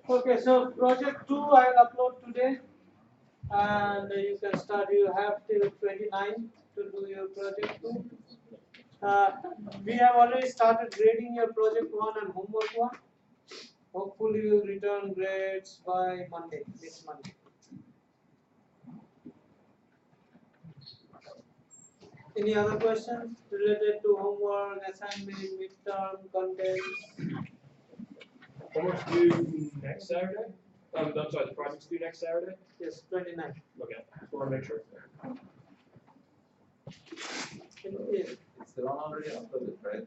Okay, so project 2 I'll upload today, and you can start. You have till 29 to do your project 2. We have already started grading your project 1 and homework 1. Hopefully we will return grades by Monday, this Monday. Any other questions related to homework, assignment, midterm, contents? Homework's due next Saturday? I'm sorry, the project's due next Saturday? Yes, 29. Okay, just want to make sure. It's the one already uploaded, right?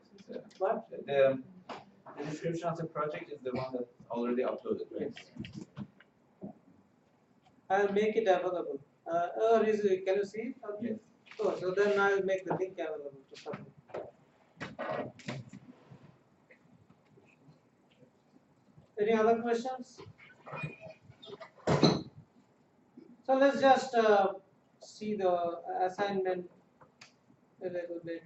What? The description of the project is the one that's already uploaded, right? Yes. I'll make it available. Can you see it? Yes. Oh, so then I'll make the link available to someone. Any other questions? So let's just see the assignment a little bit.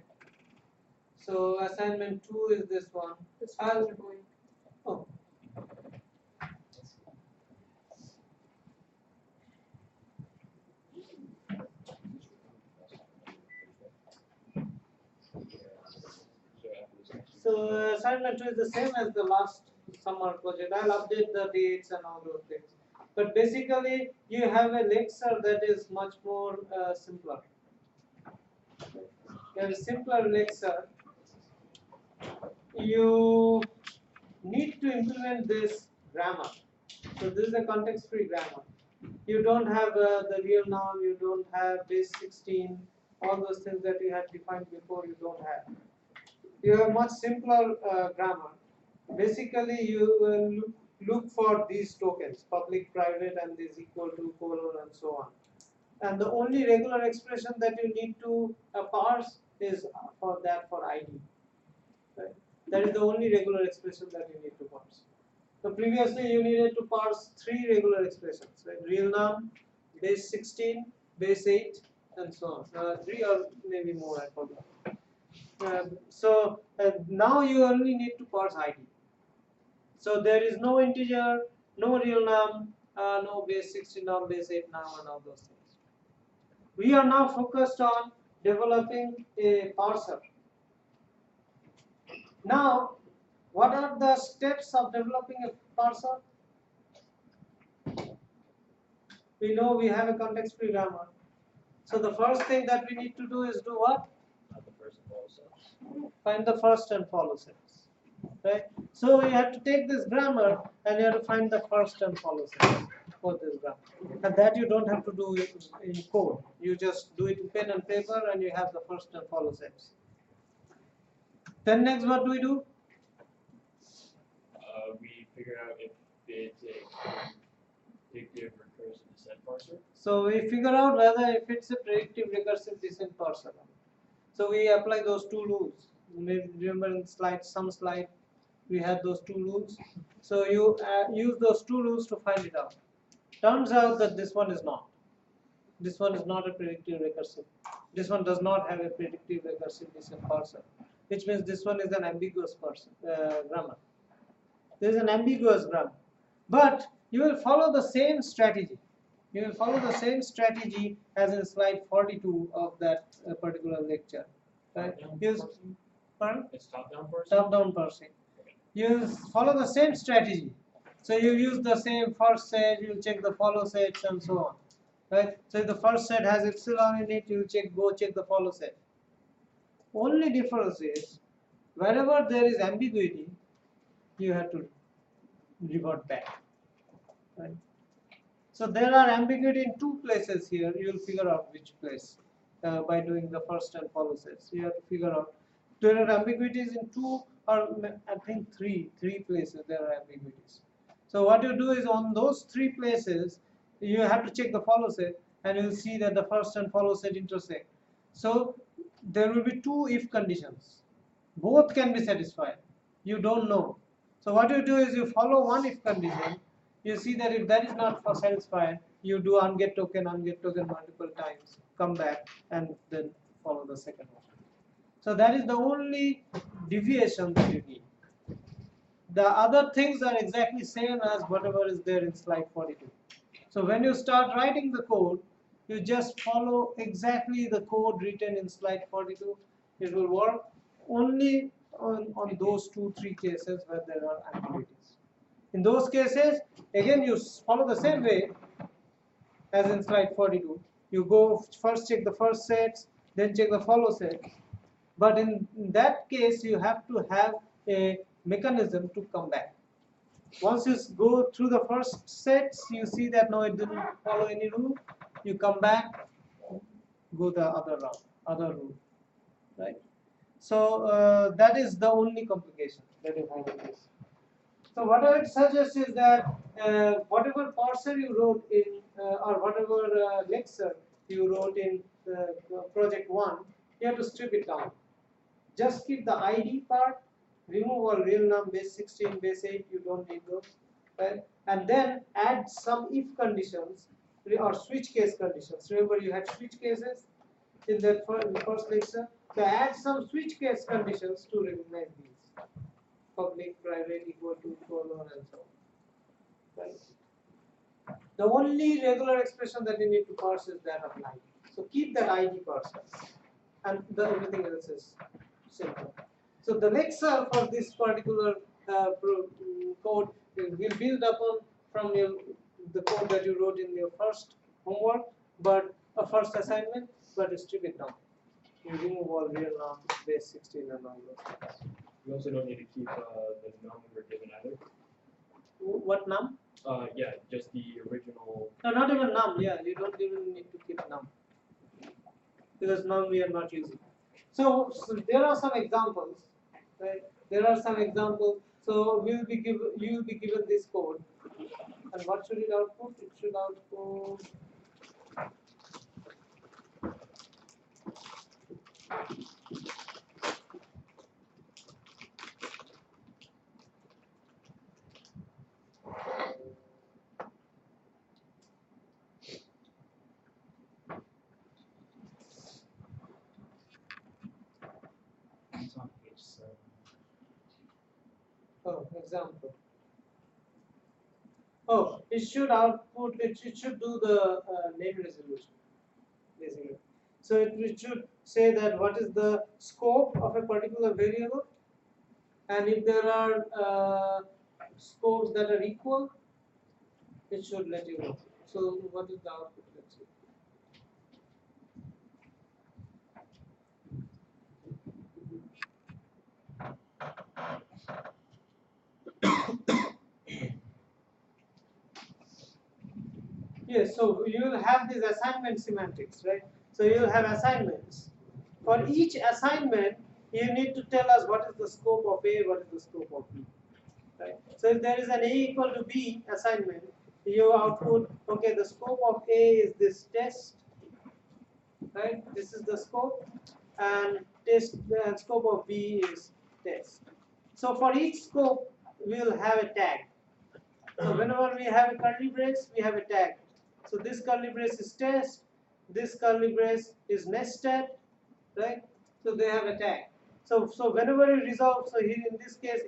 So assignment 2 is this one. Oh. So assignment 2 is the same as the last summer project. I'll update the dates and all those things. But basically, you have a lecture that is much more simpler. You have a simpler lecture. You need to implement this grammar. So this is a context-free grammar. You don't have the real noun. You don't have base 16. All those things that you had defined before, you don't have. You have much simpler grammar. Basically, you will look for these tokens, public, private, and this equal to, colon, and so on. And the only regular expression that you need to parse is for ID. Right? That is the only regular expression that you need to parse. So previously, you needed to parse 3 regular expressions, right? Real noun, base 16, base 8, and so on. 3 or maybe more, I forgot. So now you only need to parse ID. So there is no integer, no real num, no base 16 num, base 8 num, and all those things. We are now focused on developing a parser. Now, what are the steps of developing a parser? We know we have a context-free grammar. So the first thing that we need to do is do what? Find the first and follow sets. Right? So you have to take this grammar and you have to find the first and follow sets for this grammar. And that you don't have to do it in code. You just do it in pen and paper and you have the first and follow sets. Then next, what do we do? We figure out if it's a predictive recursive descent parser. So we figure out whether if it's a predictive recursive descent parser. So we apply those 2 rules. Remember in some slide, we had those 2 rules. So you use those 2 rules to find it out. Turns out that this one is not. This one is not a predictive recursive. This one does not have a predictive recursive descent parser, which means this one is an ambiguous grammar. There is an ambiguous grammar, but you will follow the same strategy. You will follow the same strategy as in slide 42 of that particular lecture. Right? It's top-down parsing? Top-down parsing. You follow the same strategy. So you use the same first set, you check the follow sets and so on. Right? So if the first set has epsilon in it, you go check the follow set. Only difference is, wherever there is ambiguity, you have to revert back. Right? So there are ambiguity in 2 places here. You will figure out which place by doing the first and follow sets. You have to figure out. There are ambiguities in 2 or I think 3 places there are ambiguities. So what you do is on those 3 places, you have to check the follow set and you will see that the first and follow set intersect. So there will be 2 if conditions. Both can be satisfied. You don't know. So what you do is you follow one if condition. You see that if that is not satisfied, you do unget token multiple times, come back and then follow the second one. So that is the only deviation that you need. The other things are exactly same as whatever is there in slide 42. So when you start writing the code, you just follow exactly the code written in slide 42. It will work only on those 2-3 cases where there are ambiguities. In those cases, again you follow the same way as in slide 42. You go first check the first sets, then check the follow sets. But in that case, you have to have a mechanism to come back. Once you go through the first sets, you see that no, it didn't follow any rule. You come back, go the other route, other rule, right? So that is the only complication that you have in this. So what I would suggest is that whatever parser you wrote in or whatever lexer you wrote in project 1, you have to strip it down. Just keep the ID part, remove all real num, base 16, base 8, you don't need those, right? And then add some if conditions or switch case conditions. Remember you had switch cases in the first lecture. So add some switch case conditions to recognize these. Public, private, equal to, colon, and so on. Right? The only regular expression that you need to parse is that of ID. So keep that ID parser, and everything else is simple. So the lexer for this particular code will build upon from the code that you wrote in your first homework, but a first assignment, but strip it down. You remove all real num, base 16, and all those things. You also don't need to keep the num we were given either. What num? Yeah, just the original. No, not even num. Yeah, you don't even need to keep num because num we are not using. So there are some examples, right? There are some examples. So you will be given this code, and what should it output? It should output. It's on page 7. Oh, example. Oh, it should output. It should do the name resolution, basically. So it should say that what is the scope of a particular variable, and if there are scopes that are equal, it should let you know. So what is the output? Let's see. Yes, so you will have these assignment semantics, right? So you will have assignments. For each assignment, you need to tell us what is the scope of A, what is the scope of B. Right? So if there is an A equal to B assignment, you output, okay, the scope of A is this test, right? This is the scope, and scope of B is test. So for each scope, we will have a tag. So whenever we have a curly brace, we have a tag. So this curly brace is test, this curly brace is nested, right? So they have a tag. So whenever you resolve, so here in this case,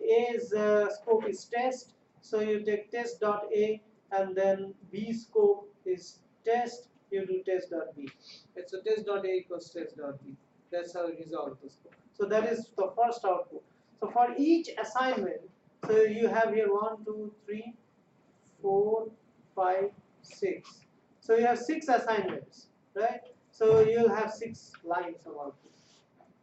A's scope is test. So you take test.A, and then B scope is test. You do test.B. So test.A equals test.B. That's how you resolve the scope. So that is the first output. So for each assignment, so you have here 1, 2, 3, 4, 5, 6. So you have 6 assignments, right? So you'll have 6 lines of output.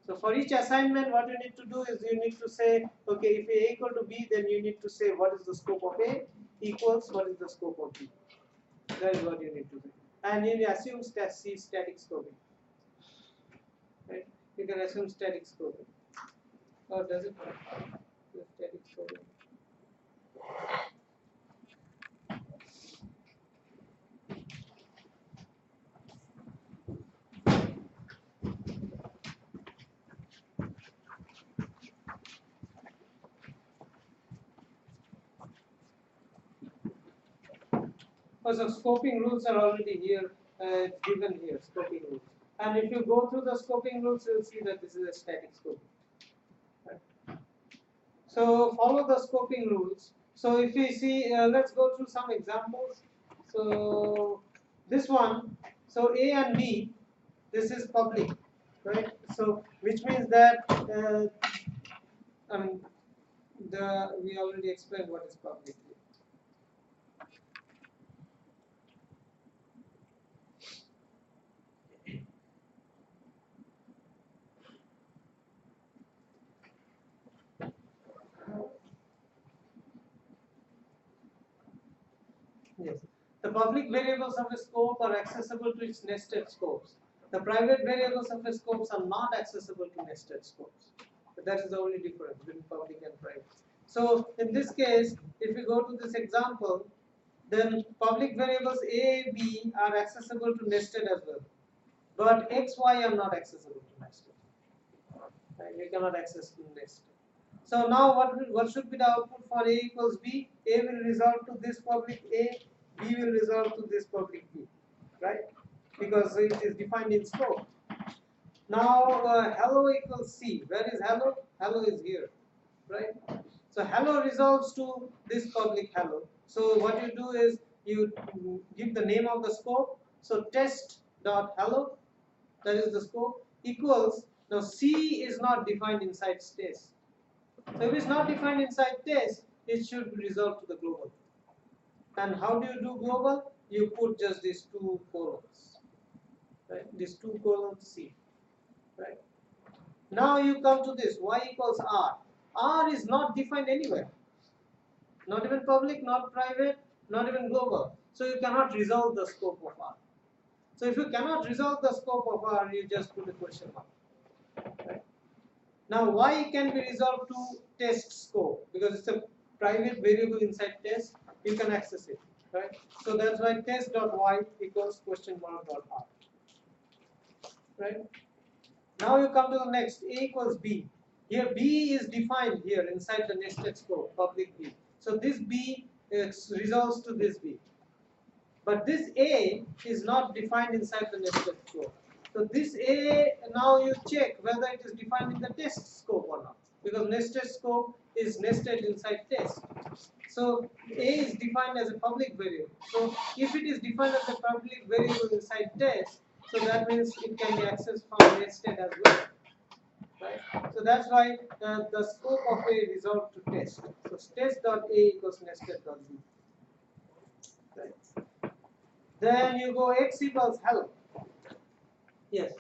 So for each assignment, what you need to do is you need to say, okay, if A equal to B, then you need to say what is the scope of A equals what is the scope of B. That is what you need to do. And you assume static scoping. Right? You can assume static scoping. Or does it work? Static scoping. Oh, so scoping rules are already here, given here, scoping rules. And if you go through the scoping rules, you'll see that this is a static scoping. Right. So follow the scoping rules. So if we see, let's go through some examples. So this one, so A and B, this is public, right? So which means that I mean we already explained what is public. Yes. The public variables of a scope are accessible to its nested scopes. The private variables of a scopes are not accessible to nested scopes. But that is the only difference between public and private. So in this case, if we go to this example, then public variables A, B are accessible to nested as well. But X, Y are not accessible to nested. Right? We cannot access to nested. So now what should be the output for A equals B? A will resolve to this public A, B will resolve to this public B, right? Because it is defined in scope. Now hello equals C. Where is hello? Hello is here, right? So hello resolves to this public hello. So what you do is you give the name of the scope. So test dot hello, that is the scope, equals, now C is not defined inside test. So if it's not defined inside test, it should resolve to the global. And how do you do global? You put just these two columns, right? These two columns C, right? Now you come to this y equals r. R is not defined anywhere, not even public, not private, not even global. So you cannot resolve the scope of R. So if you cannot resolve the scope of R, you just put a question mark. Right? Now y can be resolved to test scope because it's a private variable inside test. You can access it, right? So that's why test.y equals question mark dot r. Right? Now you come to the next, A equals B. Here B is defined here inside the nested scope, public B. So this B resolves to this B. But this A is not defined inside the nested scope. So this A, now you check whether it is defined in the test scope or not. Because nested scope is nested inside test. So A is defined as a public variable. So if it is defined as a public variable inside test, so that means it can be accessed from nested as well. Right? So that's why the scope of A resolved to test. So test.A equals nested.B. Right? Then you go X equals hello. Yes.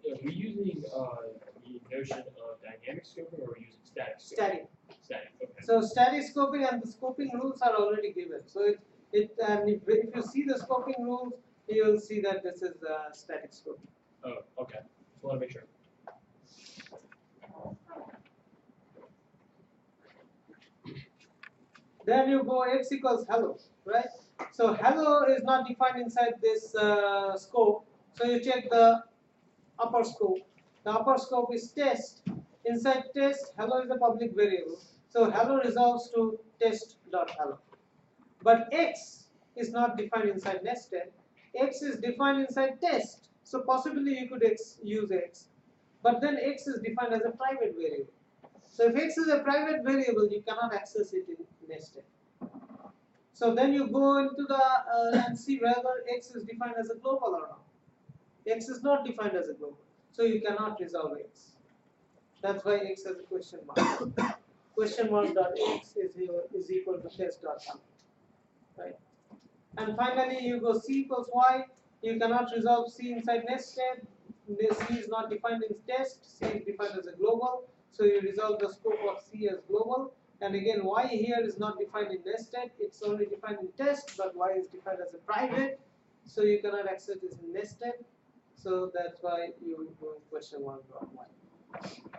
Yeah, are we using the notion of dynamic scoping or are we using static scoping? Static. Static, okay. So static scoping and the scoping rules are already given. So if you see the scoping rules, you will see that this is static scoping. Oh, okay. Just want to make sure. Then you go X equals hello, right? So hello is not defined inside this scope. So you check the upper scope. The upper scope is test. Inside test, hello is a public variable. So hello resolves to test.hello. But X is not defined inside nested. X is defined inside test. So possibly you could use X. But then X is defined as a private variable. So if X is a private variable, you cannot access it in nested. So then you go into the and see whether X is defined as a global or not. X is not defined as a global, so you cannot resolve X. That's why X has a question mark. Question mark dot X is equal to test dot hello. Right? And finally you go C equals Y. You cannot resolve C inside nested. C is not defined in test. C is defined as a global. So you resolve the scope of C as global. And again, Y here is not defined in nested. It's only defined in test, but Y is defined as a private. So you cannot access this in nested. So that's why you will go in question mark dot Y.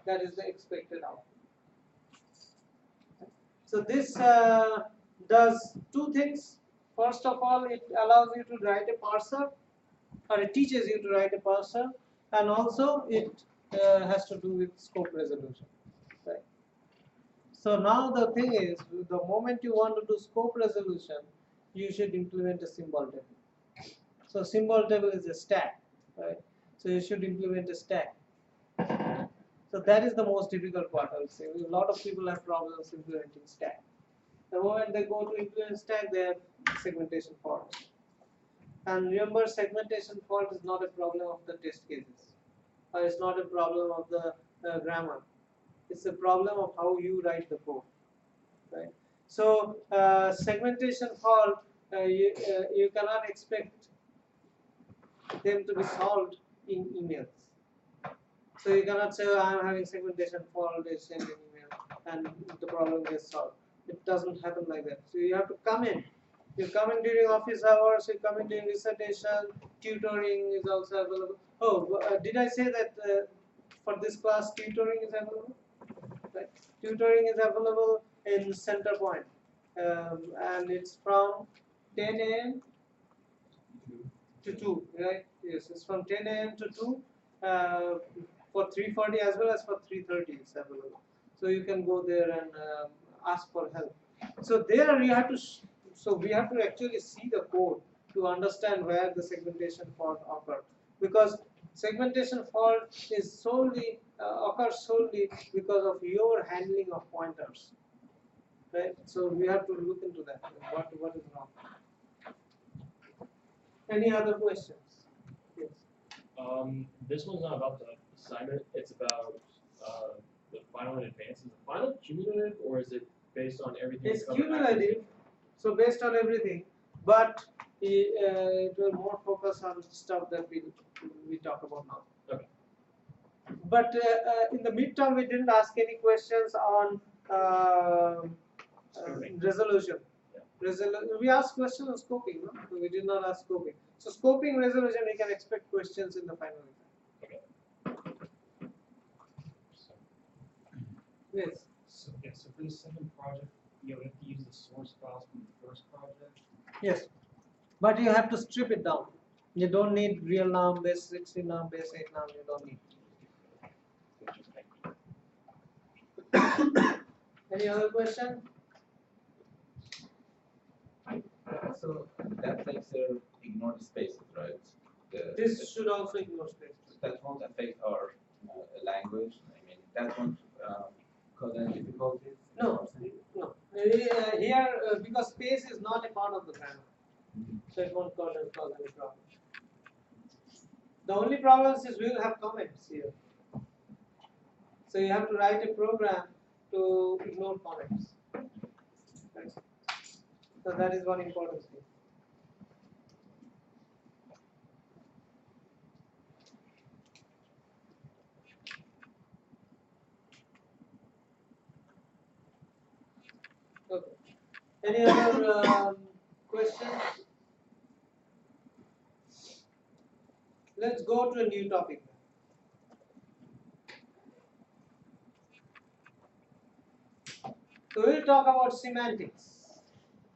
That is the expected output. So this does two things. First of all, it allows you to write a parser, or it teaches you to write a parser, and also it has to do with scope resolution. Right. So now the thing is, the moment you want to do scope resolution, you should implement a symbol table. So symbol table is a stack, right? So you should implement a stack. So that is the most difficult part, I would say. A lot of people have problems implementing stack. The moment they go to implement stack, they have segmentation fault. And remember, segmentation fault is not a problem of the test cases, or it's not a problem of the grammar. It's a problem of how you write the code, right? So segmentation fault, you cannot expect them to be solved in emails. So you cannot say, oh, I'm having segmentation fault, they send an email and the problem gets solved. It doesn't happen like that. So you have to come in. You come in during office hours, you come in during dissertation, tutoring is also available. Oh, did I say that for this class tutoring is available? Right? Tutoring is available in Centerpoint, and it's from 10 a.m. to 2, right? Yes, it's from 10 a.m. to 2 for 3:40 as well as for 3:30 it's available. So you can go there and ask for help. So there you have to, so we have to actually see the code to understand where the segmentation fault occurred, because segmentation fault is solely occurs solely because of your handling of pointers, right? So we have to look into that. What is wrong? Any other questions? Yes. This one's not about the assignment, it's about the final and advanced. Is the final cumulative, or is it based on everything? It's covered cumulative, so based on everything, but it will more focus on stuff that we talk about now. Okay. But in the midterm, we didn't ask any questions on resolution. We asked questions on scoping, no? So we did not ask scoping. So scoping, resolution, we can expect questions in the final exam. Okay. Yes. So, yeah, so for the second project, you have to use the source files from the first project. Yes. But you have to strip it down. You don't need real num, base 16 num, base 8 num, you don't need. Any other question? So that takes ignore the spaces, right? This should also ignore space. That won't affect our language. I mean, that won't cause any difficulties. No, no. Here, because space is not a part of the grammar, so it won't cause any problem. The only problem is we will have comments here. So you have to write a program to ignore comments. Right? So that is one important thing. Okay. Any other questions? Let's go to a new topic. So we'll talk about semantics.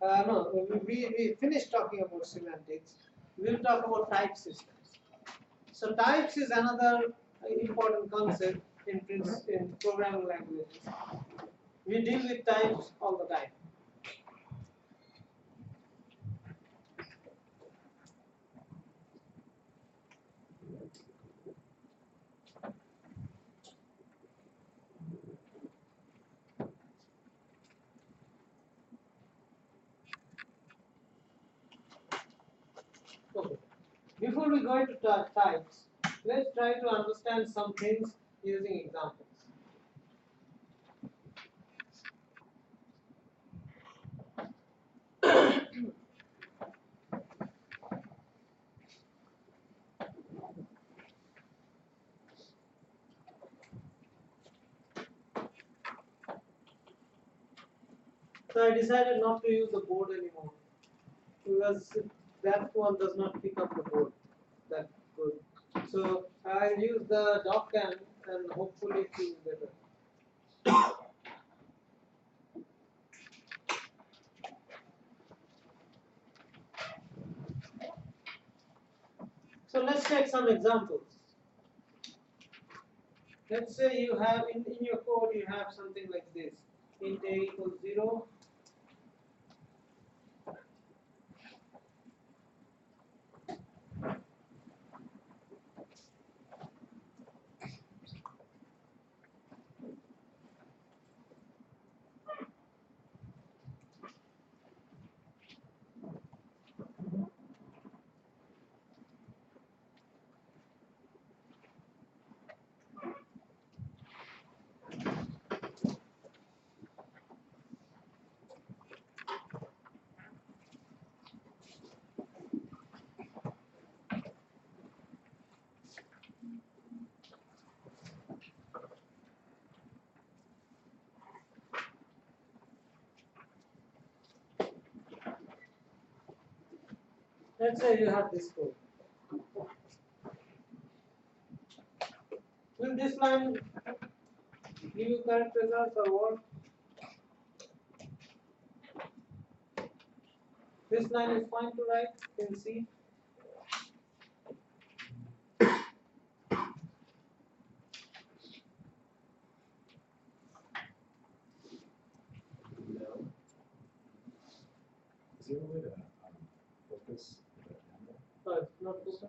No, we finished talking about semantics. We'll talk about type systems. So types is another important concept in programming languages. We deal with types all the time. Okay. Before we go into types, let's try to understand some things using examples. So I decided not to use the board anymore because that one does not pick up the board that good. So I'll use the docam and hopefully it will be better. So let's take some examples. Let's say you have in your code you have something like this. Int a equals 0. Let's say you have this code. Will this line give you correct results or what? This line is fine to write in C. No. Is there a way to focus the number? No, it's not focused.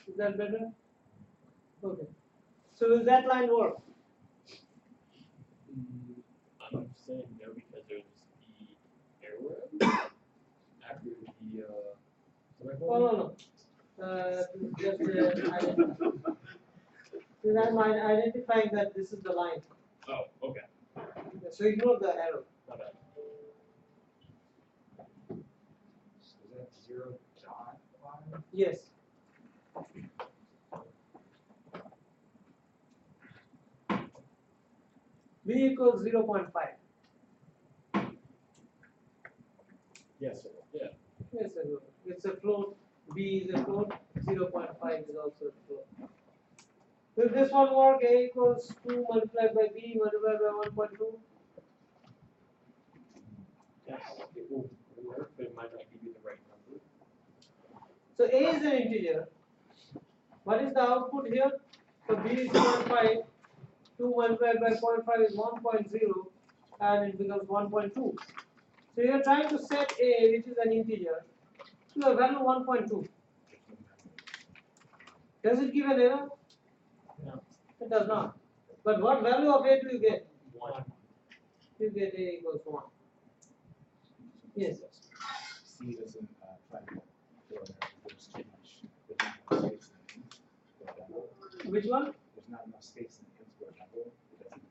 Is that better? Okay. So will that line work? I'm saying no because there's the arrow after the Oh, no. Just identify. So I'm identifying that this is the line. Oh, okay. So ignore the arrow. My bad. Is that 0.5? Yes. B equals 0.5. Yes, sir. Yeah. Yes, sir. It's a float. B is a float. 0.5 is also a float. Will this one work? A equals 2 multiplied by B multiplied by 1.2. Yes, it will work, but it might not give you the right number. So A is an integer. What is the output here? So B is 0.5. 2 multiplied by 0.5 is 1.0 and it becomes 1.2. So you are trying to set A, which is an integer, to a value 1.2. Does it give an error? No. It does not. But what value of A do you get? 1. You get A equals 1. Yes. C doesn't try to fill in there. There's too much. There's not enough space in it. For a double. Which one? There's not enough space in it for a double. It doesn't.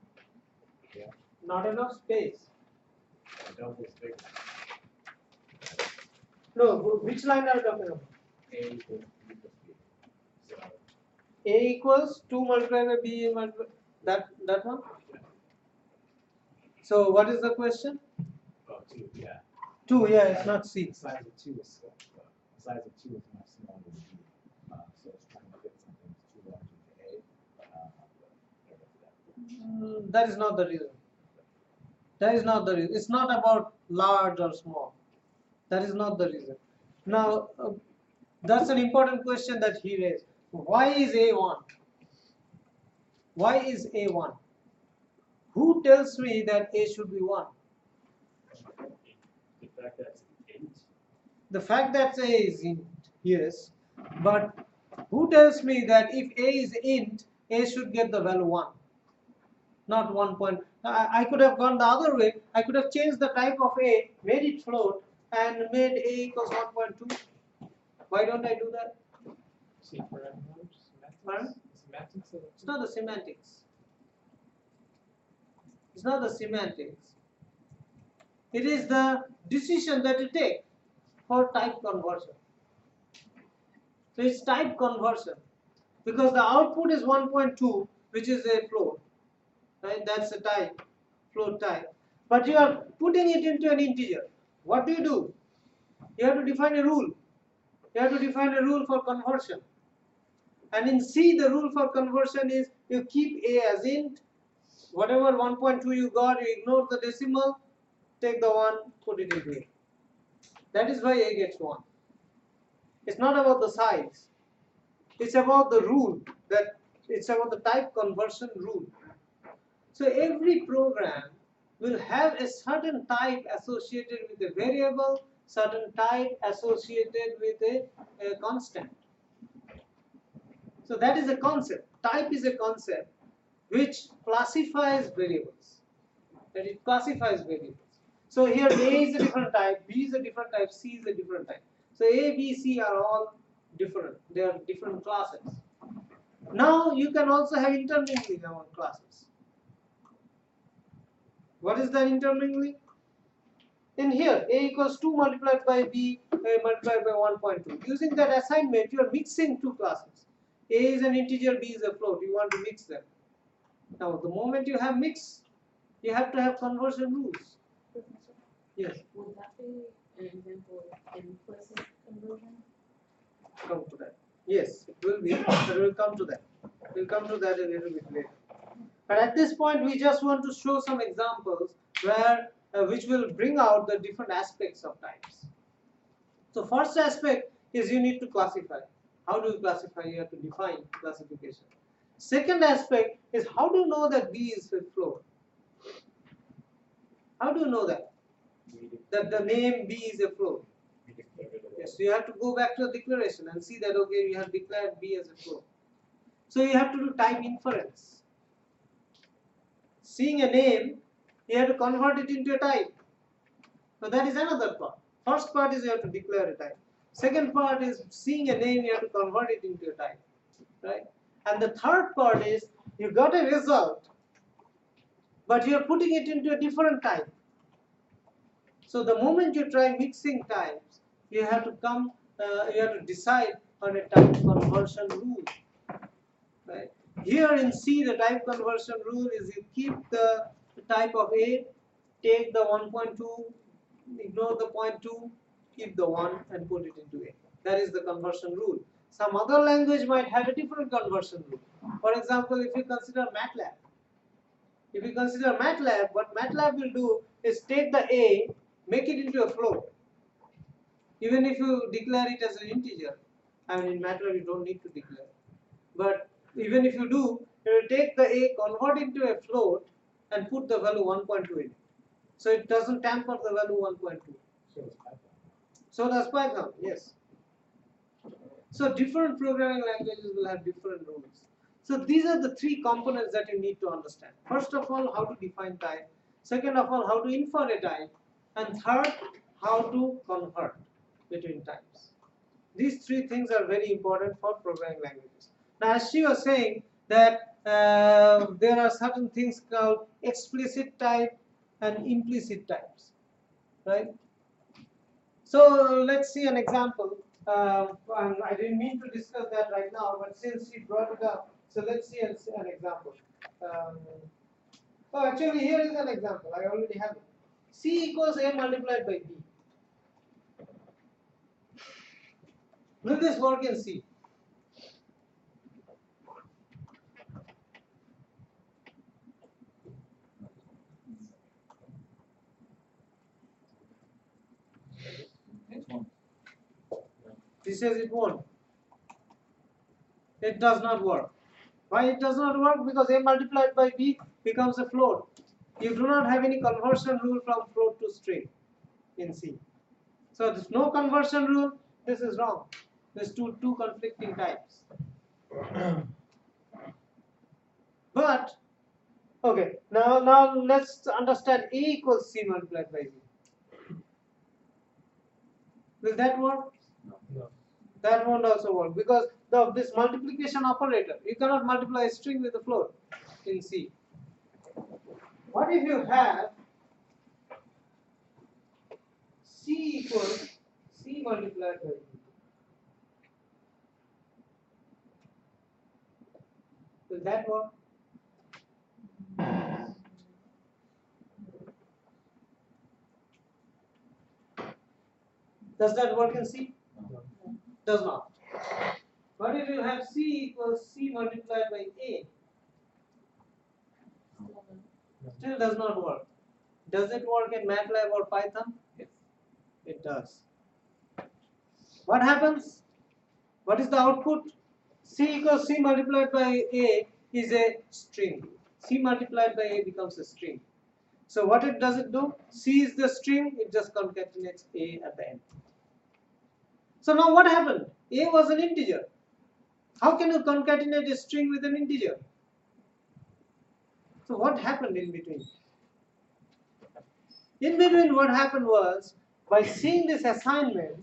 Yeah. Not enough space. A double is bigger. No, which line are you talking about? A equals B plus B. So A equals 2 multiplied by B multiplied that one? So what is the question? 2, yeah. 2, yeah, it's not C. The size of 2 is small. The size of 2 is much smaller than B. So it's trying to fit something that's too large into A. That is not the reason. That is not the reason. It's not about large or small. That is not the reason. Now, that's an important question that he raised. Why is A 1? Why is A 1? Who tells me that A should be 1? The fact that it's int. The fact that A is int, yes. But who tells me that if A is int, A should get the value 1? Not 1 point. I could have gone the other way. I could have changed the type of A, made it float, and made A equals 1.2. Why don't I do that? See, for semantics, Pardon? semantics of It's not the semantics. It's not the semantics. It is the decision that you take for type conversion. So it's type conversion because the output is 1.2, which is a float, right? That's a type, float type. But you are putting it into an integer. What do? You have to define a rule. You have to define a rule for conversion. And in C, the rule for conversion is you keep A as int. Whatever 1.2 you got, you ignore the decimal, take the 1, put it in A. That is why A gets 1. It's not about the size. It's about the rule, that it's about the type conversion rule. So every program will have a certain type associated with a variable, certain type associated with a constant. So that is a concept. Type is a concept which classifies variables. That it classifies variables. So here A is a different type, B is a different type, C is a different type. So A, B, C are all different. They are different classes. Now you can also have intermingling among classes. What is that intermingling? In here, a equals 2 multiplied by b multiplied by 1.2. Using that assignment, you are mixing two classes. A is an integer, b is a float. You want to mix them. Now, the moment you have mix, you have to have conversion rules. Professor, Yes, would that be an example of implicit conversion? come to that. Yes, it will be, but we'll come to that. We'll come to that a little bit later. But at this point, we just want to show some examples where which will bring out the different aspects of types. So first aspect is you need to classify. How do you classify? You have to define classification. Second aspect is how do you know that B is a float? How do you know that? That the name B is a float? Yes, so you have to go back to the declaration and see that okay, you have declared B as a float. So you have to do type inference. Seeing a name, you have to convert it into a type. So that is another part. First part is you have to declare a type. Second part is seeing a name, you have to convert it into a type, right? And the third part is you got a result, but you are putting it into a different type. So the moment you try mixing types, you have to you have to decide on a type conversion rule, right? Here in C, the type conversion rule is you keep the type of A, take the 1.2, ignore the 0.2, keep the 1 and put it into A. That is the conversion rule. Some other language might have a different conversion rule. For example, if you consider MATLAB, what MATLAB will do is take the A, make it into a float. Even if you declare it as an integer, I mean in MATLAB you don't need to declare. But even if you do, you will take the A, convert it into a float and put the value 1.2 in it. So it doesn't tamper the value 1.2. So it's Python. So does Python, yes. So different programming languages will have different rules. So these are the three components that you need to understand. First of all, how to define type. Second of all, how to infer a type. And third, how to convert between types. These three things are very important for programming languages. Now, as she was saying that there are certain things called explicit type and implicit types, right? So let's see an example. I didn't mean to discuss that right now, but since she brought it up, so let's see an example. Oh, actually, here is an example. I already have it. C equals A multiplied by B. Will this work in C? This says it won't. It does not work. Why it does not work? Because A multiplied by B becomes a float. You do not have any conversion rule from float to string in C. So there's no conversion rule. This is wrong. There's two conflicting types. But okay, now let's understand A equals C multiplied by B. Will that work? No. That won't also work because this multiplication operator, you cannot multiply a string with a float in C. What if you have C equals C multiplied by B? Will that work? Does that work in C? Does not. What if you have C equals C multiplied by A? Still does not work. Does it work in MATLAB or Python? Yes. It does. What happens? What is the output? C equals C multiplied by A is a string. C multiplied by A becomes a string. So what does it do? C is the string, it just concatenates A at the end. So now what happened? A was an integer. How can you concatenate a string with an integer? So what happened in between? In between, what happened was, by seeing this assignment,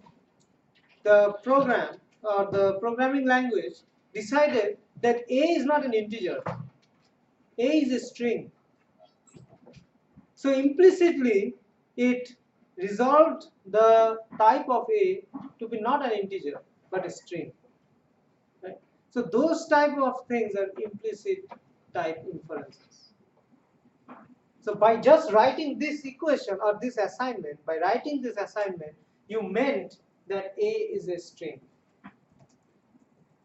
the program or the programming language decided that A is not an integer. A is a string. So implicitly, it resolved the type of A to be not an integer but a string. Right? So those type of things are implicit type inferences. So by just writing this equation or this assignment, by writing this assignment, you meant that A is a string,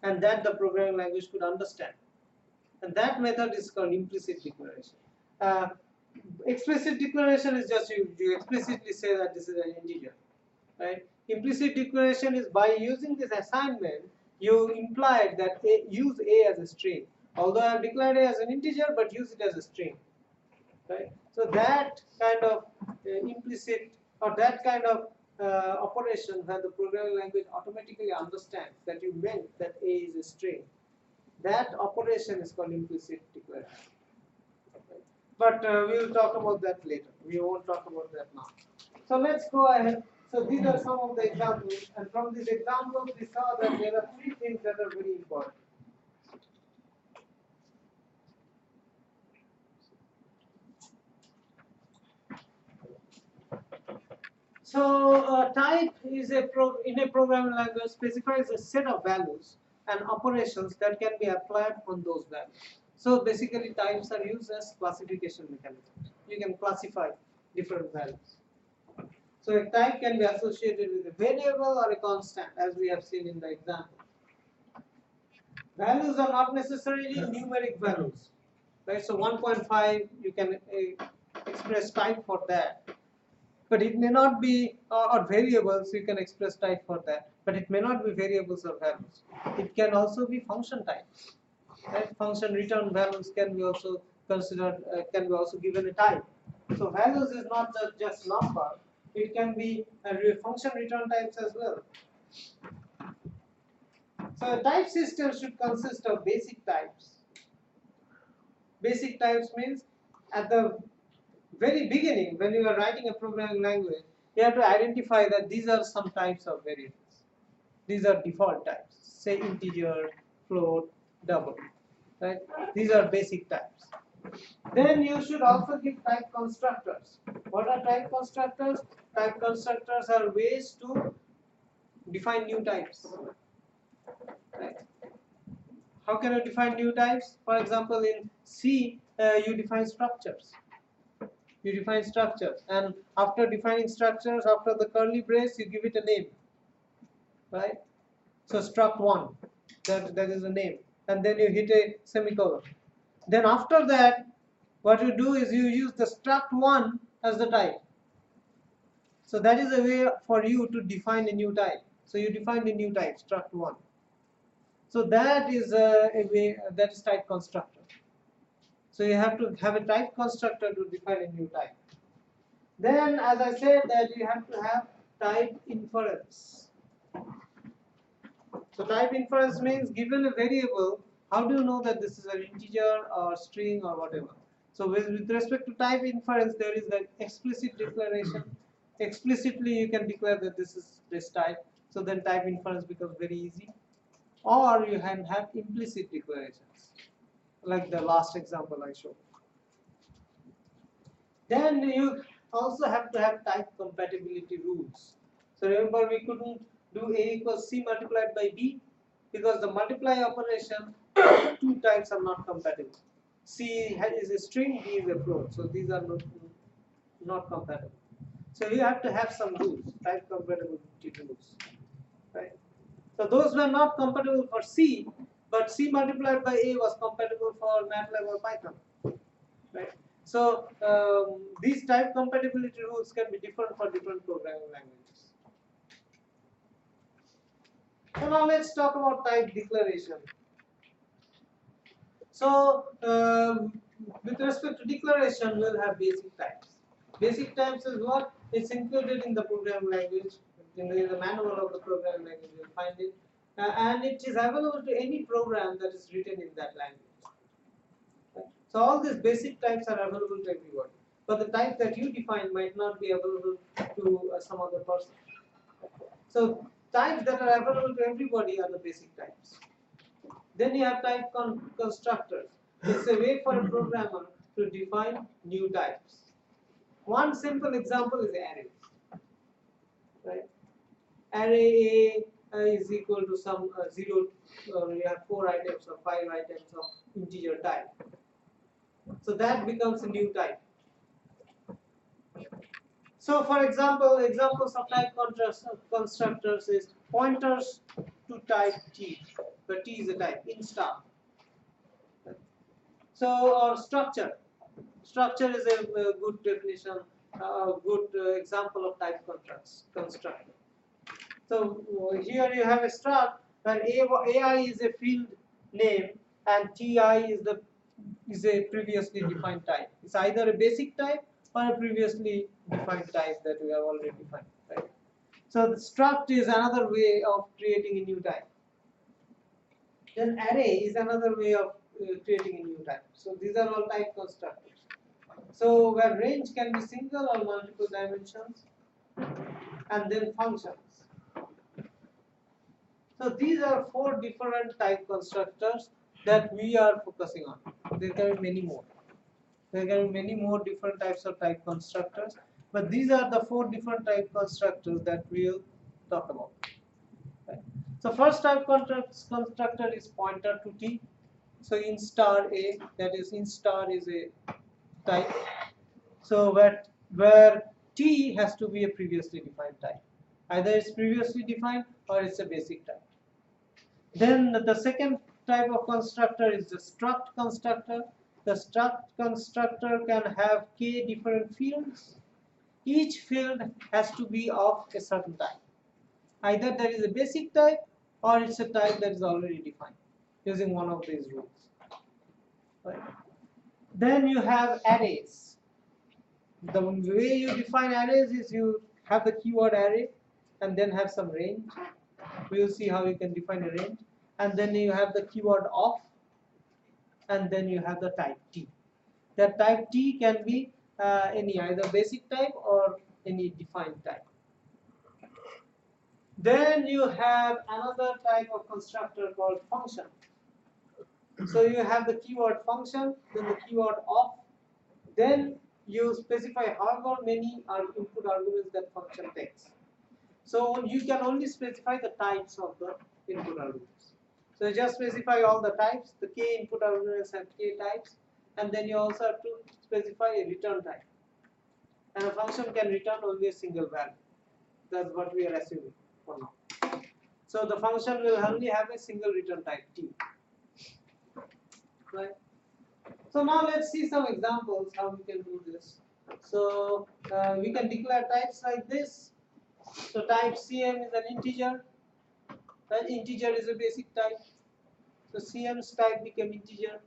and that the programming language could understand. And that method is called implicit declaration. Explicit declaration is just you explicitly say that this is an integer, right? Implicit declaration is by using this assignment, you implied that use A as a string. Although I have declared A as an integer, but use it as a string, right? So that kind of implicit or that kind of operation where the programming language automatically understands that you meant that A is a string, that operation is called implicit declaration. But we will talk about that later. We won't talk about that now. So let's go ahead. So these are some of the examples, and from these examples we saw that there are three things that are very important. So type is in a programming language specifies a set of values and operations that can be applied on those values. So basically types are used as classification mechanisms. You can classify different values. So a type can be associated with a variable or a constant, as we have seen in the example. Values are not necessarily numeric values, right? So 1.5 you can express type for that. But it may not be, or variables, you can express type for that, but it may not be variables or values. It can also be function types. Right? Function return values can be also considered, can be also given a type. So values is not just number, it can be function return types as well. So a type system should consist of basic types. Basic types means at the very beginning, when you are writing a programming language, you have to identify that these are some types of variables. These are default types, say integer, float, double, right? These are basic types. Then you should also give type constructors. What are type constructors? Type constructors are ways to define new types. Right? How can you define new types? For example, in C, you define structures. You define structures, and after defining structures, after the curly brace, you give it a name, right? So struct1, that is a name, and then you hit a semicolon. Then after that, what you do is you use the struct1 as the type. So that is a way for you to define a new type. So you define a new type, struct1. So that is a way, that is type constructor. So you have to have a type constructor to define a new type. Then, as I said, that you have to have type inference. So type inference means given a variable, how do you know that this is an integer or string or whatever? So with respect to type inference, there is the explicit declaration. Explicitly you can declare that this is this type. So then type inference becomes very easy. Or you can have implicit declarations, like the last example I showed. Then you also have to have type compatibility rules. So remember, we couldn't do A equals C multiplied by B because the multiply operation, two types are not compatible. C is a string, B is a float. So these are not compatible. So you have to have some rules, type compatibility rules, right? So those were not compatible for C, but C multiplied by A was compatible for MATLAB or Python, right? So these type compatibility rules can be different for different programming languages. So now let's talk about type declaration. So with respect to declaration, we'll have basic types. Basic types is what? It's included in the programming language. In the manual of the programming language, you'll find it. And it is available to any program that is written in that language. So all these basic types are available to everyone. But the type that you define might not be available to some other person. So types that are available to everybody are the basic types. Then you have type constructors. It's a way for a programmer to define new types. One simple example is arrays. right? Array A is equal to some 0, we have 4 items or 5 items of integer type. So that becomes a new type. So for example, examples of type constructors is pointers to type T, where T is a type, in star. So, or structure. Structure is a good definition, a good example of type constructor. So here you have a struct where AI is a field name and TI is a previously defined type. It's either a basic type or a previously defined type that we have already defined. Right? So the struct is another way of creating a new type. Then array is another way of creating a new type. So these are all type constructors. So where range can be single or multiple dimensions, and then functions. So these are 4 different type constructors that we are focusing on. There can be many more. There can be many more different types of type constructors, but these are the 4 different type constructors that we'll talk about. Right. So first type constructor is pointer to T. So in star A, that is in star is a type. So where T has to be a previously defined type. Either it's previously defined or it's a basic type. Then the second type of constructor is the struct constructor. The struct constructor can have k different fields. Each field has to be of a certain type. Either that is a basic type or it's a type that is already defined using one of these rules. Right. Then you have arrays. The way you define arrays is you have the keyword array and then have some range. We will see how you can define a range. And then you have the keyword of, and then you have the type T. That type T can be any either basic type or any defined type. Then you have another type of constructor called function. So you have the keyword function, then the keyword of, then you specify however many input arguments that function takes. So you can only specify the types of the input arguments. So you just specify all the types, the k input arguments have k types, and then you also have to specify a return type. And a function can return only a single value. That's what we are assuming for now. So the function will only have a single return type T. Right? So now let's see some examples how we can do this. So we can declare types like this. So type CM is an integer. That integer is a basic type. So CM's type became integer.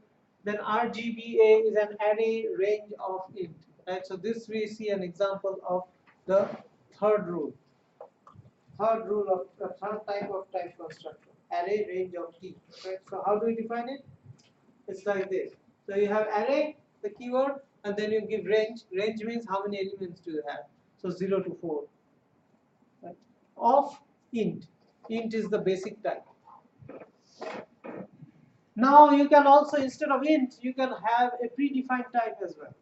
Then RGBA is an array range of int. Right? So this we see an example of the third rule. Third rule of the third type of type constructor. Array range of t. Right? So how do we define it? It's like this. So you have array, the keyword, and then you give range. Range means how many elements do you have. So 0 to 4. Right? Of int. Int is the basic type. Now you can also, instead of int, you can have a predefined type as well.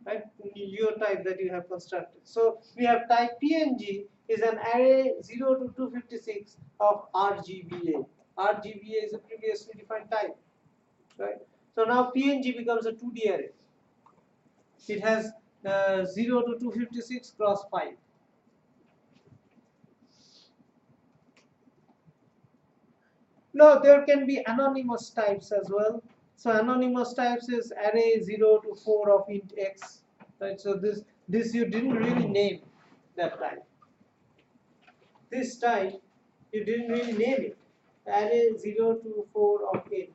Right? Your type that you have constructed. So we have type PNG is an array 0 to 256 of RGBA. RGBA is a previously defined type. Right? So now PNG becomes a 2D array. It has 0 to 256 cross 5. No, there can be anonymous types as well. So anonymous types is array 0 to 4 of int x. Right? So this you didn't really name that type. This type you didn't really name it. Array 0 to 4 of int.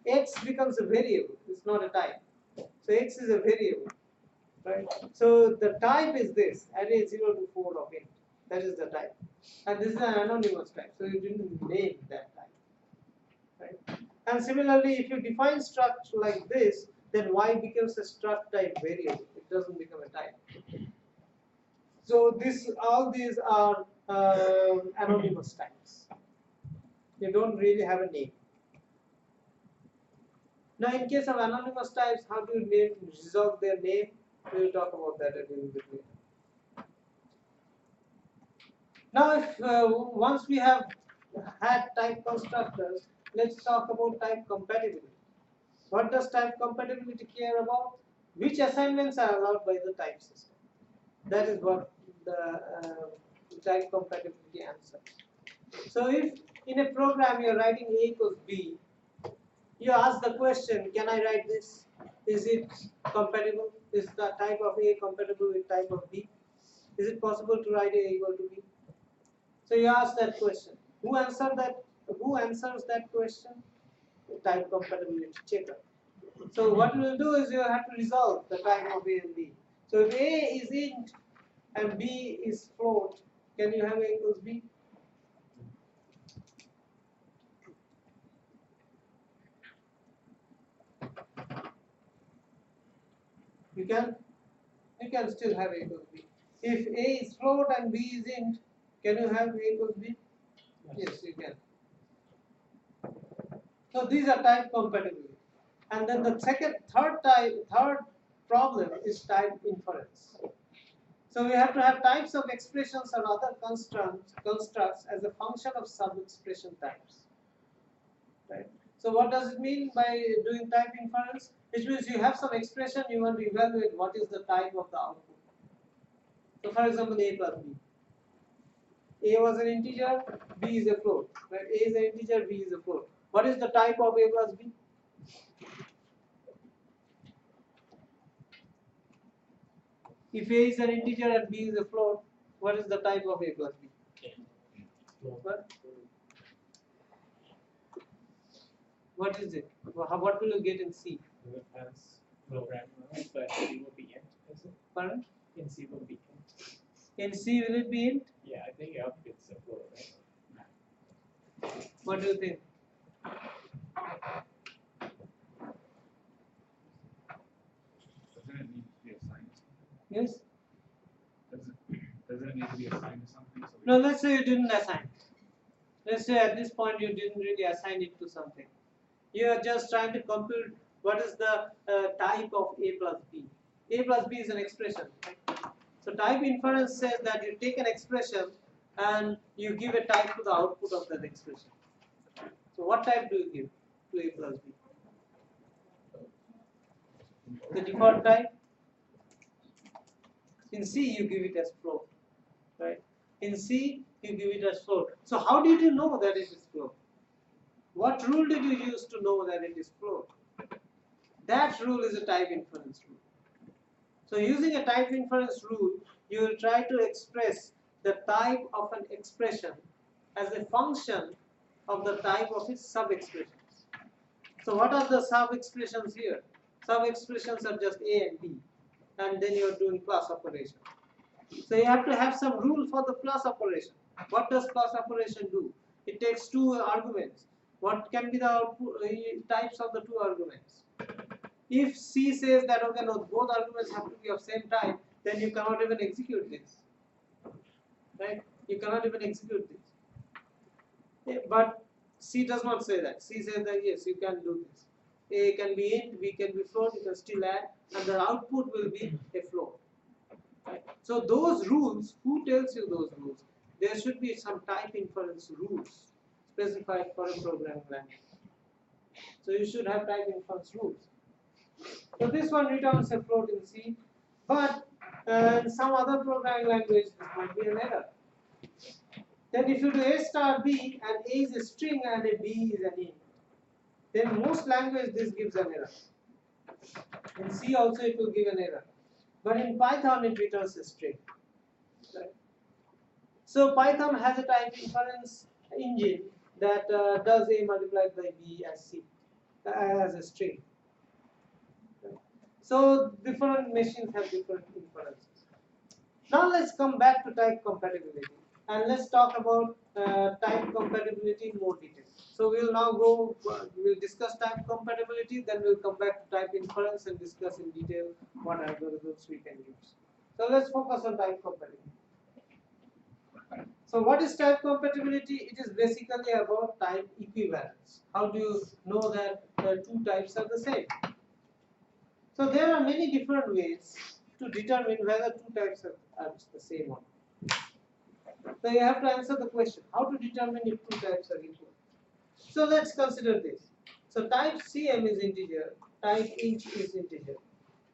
X becomes a variable. It's not a type. So x is a variable. Right? So the type is this array 0 to 4 of int. That is the type. And this is an anonymous type. So you didn't name that type. Right? And similarly, if you define struct like this, then y becomes a struct type variable. It doesn't become a type. So all these are anonymous types. They don't really have a name. Now, in case of anonymous types, how do you resolve their name? We will talk about that a little bit later. Now, if once we have had type constructors, let's talk about type compatibility. What does type compatibility care about? Which assignments are allowed by the type system? That is what the type compatibility answers. So if in a program you are writing A equals B, you ask the question, can I write this? Is it compatible? Is the type of A compatible with type of B? Is it possible to write A equal to B? So you ask that question. Who answers that question? Type compatibility checker. So what you will do is you have to resolve the type of A and B. So if A is int and B is float, can you have A equals B? You can still have A equals B. If A is float and B is int, can you have A equals B? Yes, you can. So these are type compatibility. And then the third problem is type inference. So we have to have types of expressions or other constructs as a function of sub-expression types. Right? So what does it mean by doing type inference? Which means you have some expression, you want to evaluate what is the type of the output. So for example, A plus B. A was an integer, B is a float. Right? A is an integer, B is a float. What is the type of A plus B? If A is an integer and B is a float, what is the type of A plus B? What is it? What will you get in C? It has program, but C will be int, is it? Pardon? In C will be int. In C will it be int? Yeah, I think it's a float, right? What do you think? Doesn't it need to be assigned to something? Yes? Doesn't it need to be assigned to something? So No, let's say you didn't assign. Let's say at this point you didn't really assign it to something. You are just trying to compute what is the type of A plus B. A plus B is an expression. So type inference says that you take an expression and you give a type to the output of that expression. So what type do you give to A plus B? The default type? In C you give it as float, right? In C you give it as float. So how did you know that it is float? What rule did you use to know that it is float? That rule is a type inference rule. So using a type inference rule, you will try to express the type of an expression as a function of the type of its sub-expressions. So what are the sub-expressions here? Sub-expressions are just A and B, and then you are doing plus operation. So you have to have some rule for the plus operation. What does plus operation do? It takes two arguments. What can be the output, types of the two arguments? If C says that okay, no, both arguments have to be of same type, then you cannot even execute this. Right? You cannot even execute this. Yeah, but C does not say that. C says that yes, you can do this. A can be int, B can be float, you can still add, and the output will be a float. Right? So those rules, who tells you those rules? There should be some type inference rules specified for a programming language. So you should have type inference rules. So this one returns a float in C, but in some other programming language this might be an error. Then if you do A star B and A is a string and a B is an int, then most language this gives an error. In C also it will give an error, but in Python it returns a string. Right? So Python has a type inference engine that does A multiplied by B as C as a string. So different machines have different inferences. Now let's come back to type compatibility and let's talk about type compatibility in more detail. So we'll now we'll discuss type compatibility, then we'll come back to type inference and discuss in detail what algorithms we can use. So let's focus on type compatibility. So what is type compatibility? It is basically about type equivalence. How do you know that the two types are the same? So there are many different ways to determine whether two types are the same or not. So you have to answer the question, how to determine if two types are equal. So let's consider this. So type CM is integer, type inch is integer,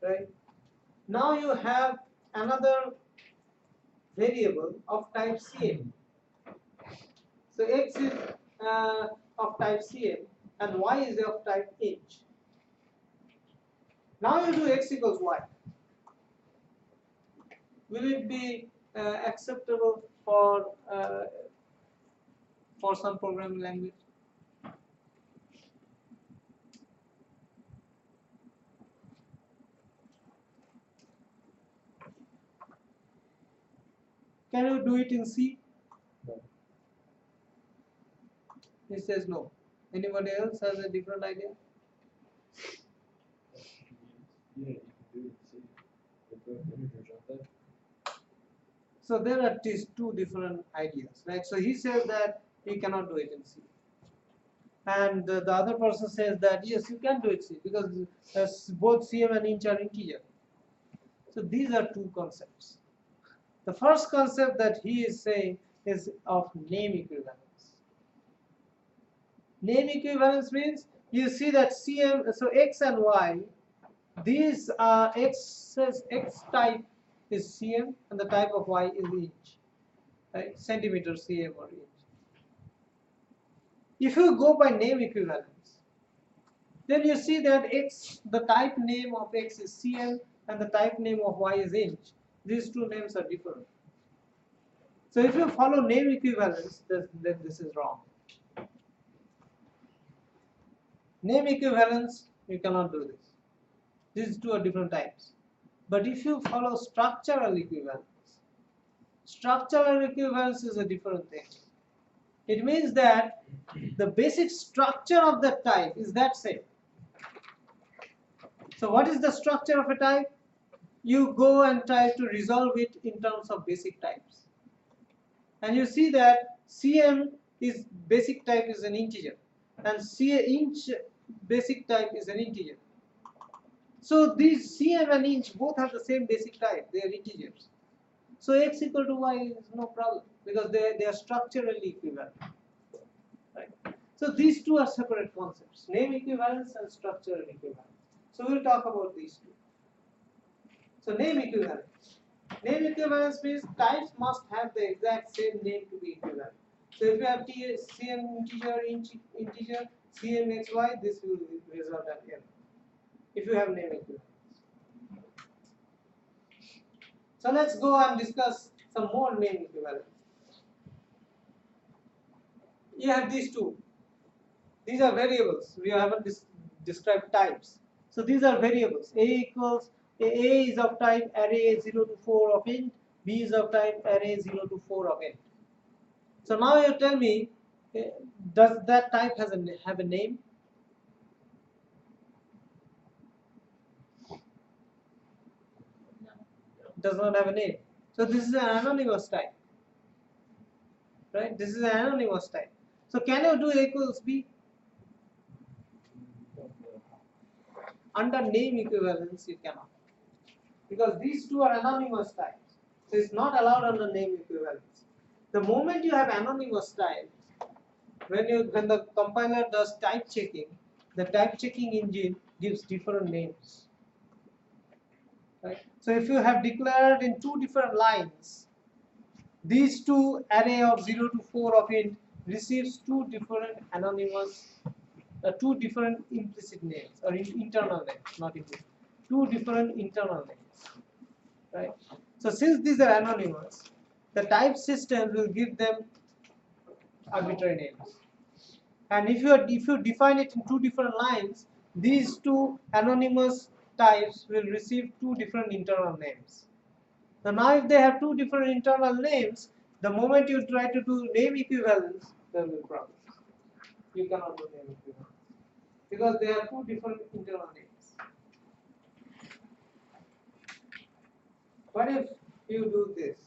right? Now you have another variable of type CM. So x is of type CM and y is of type inch. Now you do x equals y. Will it be acceptable for some programming language? Can you do it in C? No. He says no. Anybody else has a different idea? Yeah, you can do it. See, with both integers, aren't they? So there are these two different ideas, right? So he says that he cannot do it in C, and the other person says that yes, you can do it C because both CM and inch are integer. So these are two concepts. The first concept that he is saying is of name equivalence. Name equivalence means you see that CM, so X and Y, these are X type is CM and the type of Y is inch, right? Centimeter CM or inch. If you go by name equivalence, then you see that X, the type name of X is CM and the type name of Y is inch. These two names are different. So if you follow name equivalence, then this is wrong. Name equivalence, you cannot do this. These two are different types. But if you follow structural equivalence is a different thing. It means that the basic structure of the type is that same. So what is the structure of a type? You go and try to resolve it in terms of basic types. And you see that CM is basic type is an integer and inch basic type is an integer. So these CM and inch both have the same basic type, they are integers. So x equal to y is no problem because they are structurally equivalent. Right? So these two are separate concepts, name equivalence and structural equivalence. So we'll talk about these two. So name equivalence. Name equivalence means types must have the exact same name to be equivalent. So if you have CM integer, inch integer, CM xy, this will result at n. If you have name equivalence. So let's go and discuss some more name equivalence. You have these two. These are variables. We haven't described types. So these are variables. A is of type array 0 to 4 of int, B is of type array 0 to 4 of int. So now you tell me, does that type have a name? No. Does not have a name. So this is an anonymous type. Right? This is an anonymous type. So can you do A equals B? Under name equivalence you cannot. Because these two are anonymous types. So it's not allowed under name equivalence. The moment you have anonymous types, when the compiler does type checking, the type checking engine gives different names. Right? So if you have declared in two different lines, these two array of 0 to 4 of int receives two different anonymous, two different implicit names or internal names, not implicit, two different internal names, right? So since these are anonymous, the type system will give them arbitrary names, and if you define it in two different lines, these two anonymous types will receive two different internal names. So now if they have two different internal names, the moment you try to do name equivalence, there will be problems. You cannot do name equivalence because they are two different internal names. What if you do this?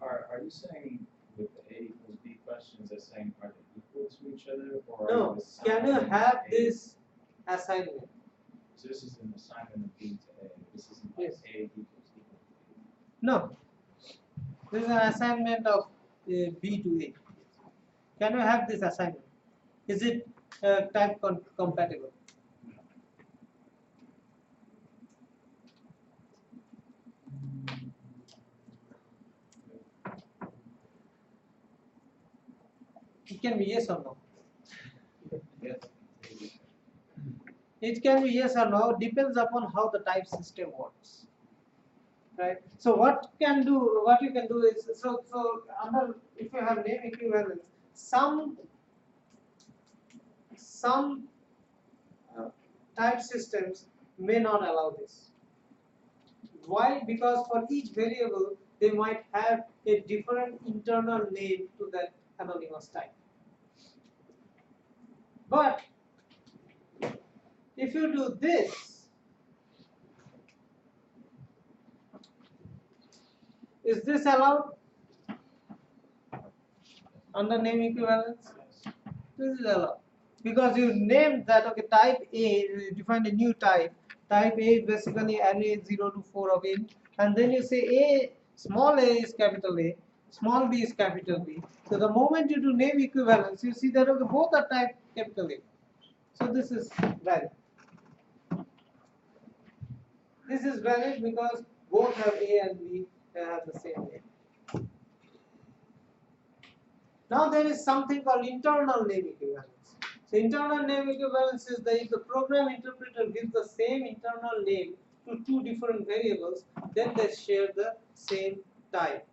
Are you saying with the A equals B questions, they're saying are they equal to each other, or are No. you Can you assigning have A? this assignment? So this is an assignment of B to A. This isn't Yes. like A equals equal. No. This is an assignment of B to A. Can you have this assignment? Is it type compatible? It can be yes or no. Yes. It can be yes or no, depends upon how the type system works. Right? So what you can do is, so under, if you have name equivalence, some type systems may not allow this. Why? Because for each variable they might have a different internal name to that anonymous type. But if you do this, is this allowed under name equivalence? This is allowed because you named that, okay, type A, you defined a new type. Type A is basically array 0 to 4 of int, and then you say A, small a is capital A, small b is capital B. So the moment you do name equivalence, you see that, okay, both are type capital A. So this is valid. This is valid because both have A and B have the same name. Now there is something called internal name equivalence. So internal name equivalence is that if the program interpreter gives the same internal name to two different variables, then they share the same type,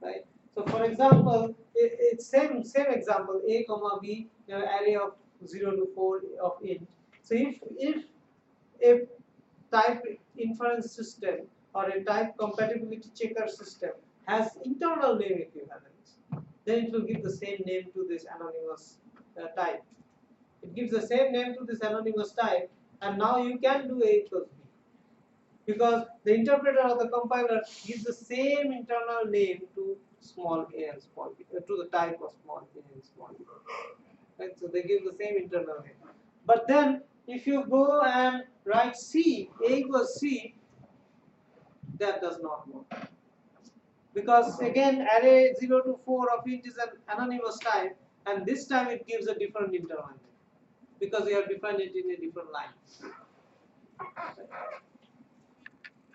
right? So for example, it's same example, A comma B, array of 0 to 4 of int. So if a type inference system or a type compatibility checker system has internal name equivalence, then it will give the same name to this anonymous type. It gives the same name to this anonymous type, and now you can do A equals B. Because the interpreter or the compiler gives the same internal name to small a and small b, to the type of small a and small b. Right? So they give the same internal name. But then if you go and write C, A equals C, that does not work. Because again, array 0 to 4 of int is an anonymous type, and this time it gives a different internal name because you have defined it in a different line.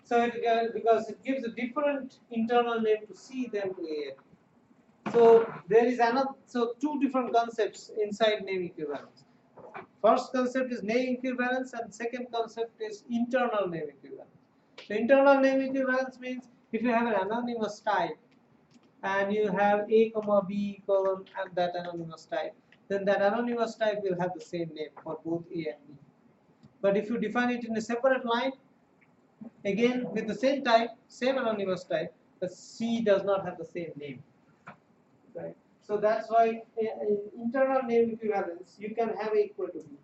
So because it gives a different internal name to C than to A. So there is two different concepts inside name equivalence. First concept is name equivalence, and second concept is internal name equivalence. So internal name equivalence means if you have an anonymous type and you have A comma B colon and that anonymous type, then that anonymous type will have the same name for both A and B. But if you define it in a separate line, again with the same type, same anonymous type, the C does not have the same name. Right? So that's why in internal name equivalence you can have A equal to B.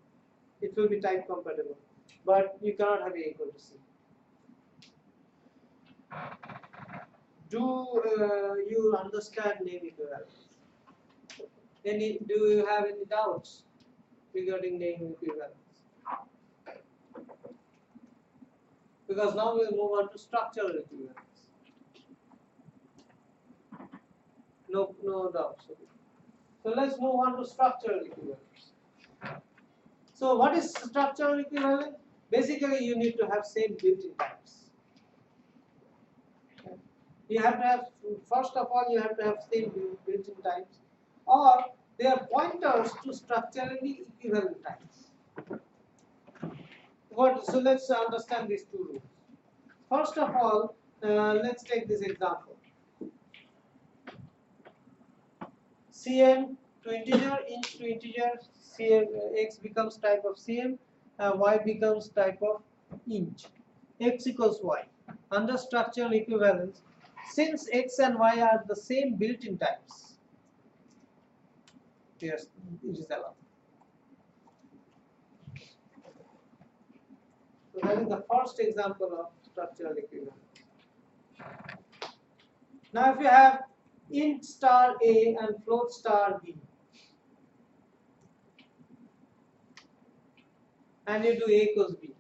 It will be type compatible, but you cannot have A equal to C. Do you understand name equivalence? Do you have any doubts regarding name equivalence? Because now we'll move on to structural equivalence. No doubts. So let's move on to structural equivalence. So what is structural equivalence? Basically, you need to have same built-in types. You have to have, first of all, you have to have same built-in types, or they are pointers to structurally equivalent types. So let's understand these two rules. First of all, let's take this example. Cm to integer, int to integer, Cm, x becomes type of Cm, y becomes type of int. X equals y. Under structural equivalence, since x and y are the same built-in types, yes, it is allowed. So that is the first example of structural equivalence. Now if you have int star a and float star b, and you do a equals b,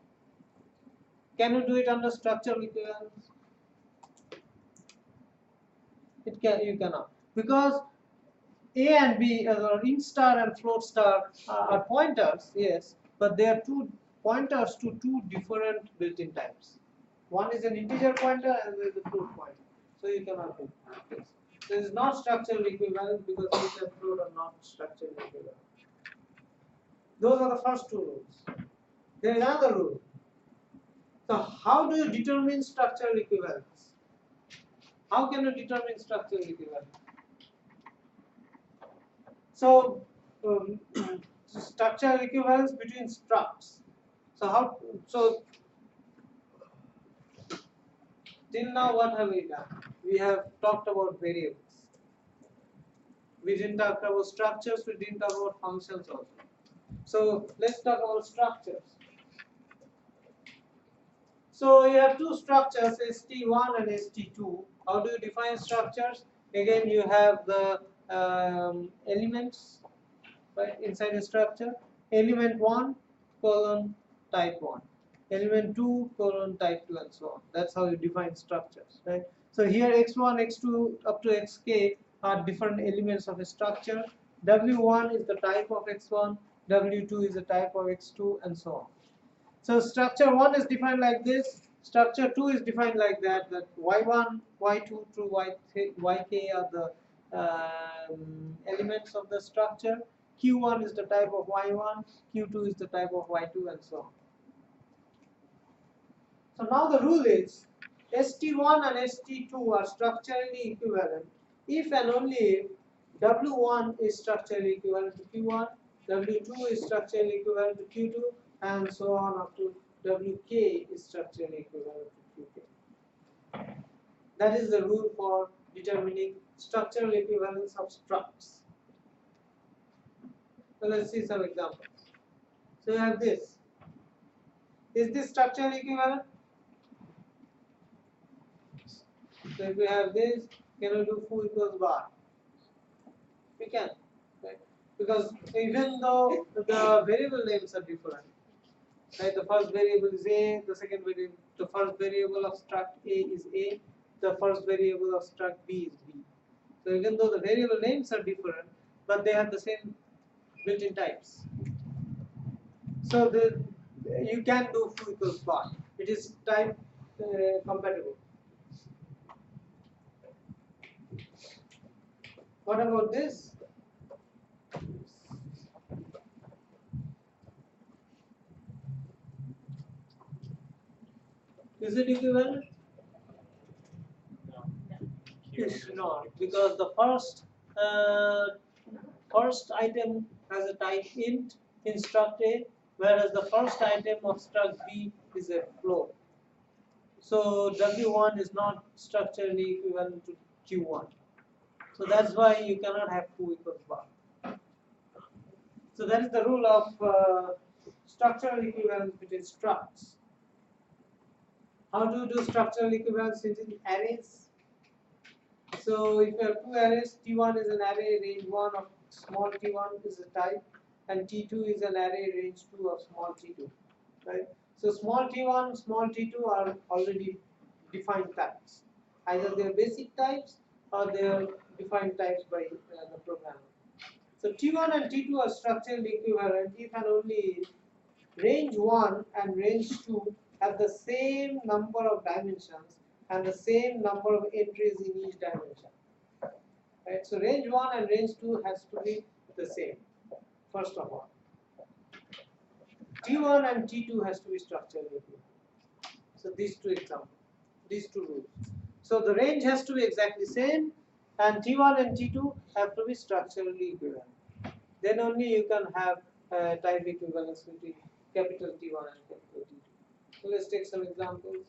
Can you do it under structural equivalence? You cannot, because A and B, or int star and float star, are pointers, yes, but they are two pointers to two different built-in types. One is an integer pointer and there is a float pointer, so you cannot do this. So it is not structural equivalent because int and float are not structural equivalent. Those are the first two rules. There is another rule. So how do you determine structural equivalence? How can you determine structural equivalence? So structural equivalence between structs. So till now what have we done? We have talked about variables. We didn't talk about structures, we didn't talk about functions also. So let's talk about structures. So you have two structures, ST1 and ST2. How do you define structures? Again, you have the elements, right, inside a structure. Element 1 colon type 1. Element 2 colon type 2 and so on. That's how you define structures, right? So here x1, x2 up to xk are different elements of a structure. W1 is the type of x1, W2 is the type of x2 and so on. So structure 1 is defined like this, structure 2 is defined like that, that y1, y2 through yk are the elements of the structure, q1 is the type of y1, q2 is the type of y2 and so on. So now the rule is st1 and st2 are structurally equivalent if and only if w1 is structurally equivalent to q1, w2 is structurally equivalent to q2 and so on up to wk is structurally equivalent to qk. That is the rule for determining structural equivalence of structs. So let's see some examples. So you have this. Is this structurally equivalent? So if we have this, can we do foo equals bar? We can, right? Because even though the variable names are different, right? The first variable is A, the first variable of struct A is A, the first variable of struct B is B. So even though the variable names are different, but they have the same built-in types. So you can do foo equals bar. It is type compatible. What about this? Is it equivalent? No. It's not, because the first item has a type int in struct A, whereas the first item of struct B is a float. So W1 is not structurally equivalent to Q1. So that's why you cannot have foo equals bar. So that is the rule of structural equivalence between structs. How to do structural equivalence in arrays? So if you have two arrays, T1 is an array range 1 of small t1 is a type, and T2 is an array range 2 of small t2, right? So small t1, small t2 are already defined types. Either they are basic types or they are defined types by the programmer. So T1 and T2 are structurally equivalent if and only if range 1 and range 2 have the same number of dimensions and the same number of entries in each dimension. Right? So range 1 and range 2 has to be the same, first of all. T1 and T2 has to be structurally equivalent. So these two examples, these two rules. So the range has to be exactly same, and T1 and T2 have to be structurally equivalent. Then only you can have type equivalence between capital T1 and capital T2. So let's take some examples.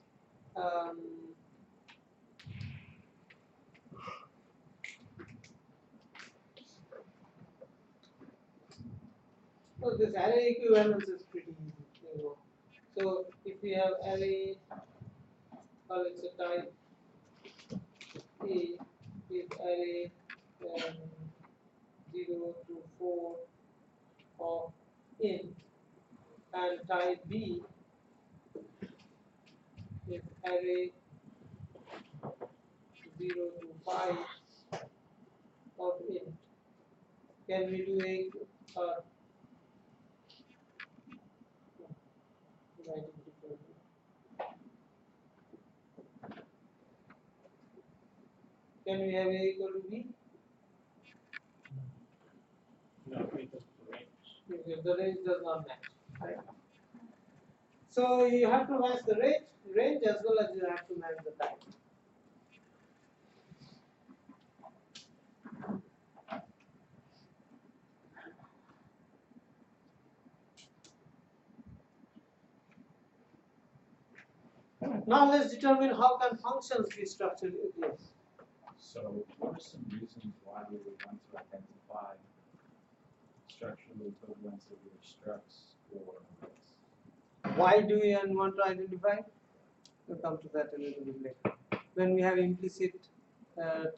So this array equivalence is pretty easy. So if we have array, or it's a type A, is array 0 to 4 of int, and type B if array 0 to 5 of int, can we do a writing differently? Can we have a equal to b? No, because the range. If the range does not match, right? So you have to match the range as well as you have to match the type. Now let's determine how can functions be structured in this. So what are some reasons why we would want to identify structural equivalence of either structs or arrays? Why do we want to identify? We'll come to that a little bit later. When we have implicit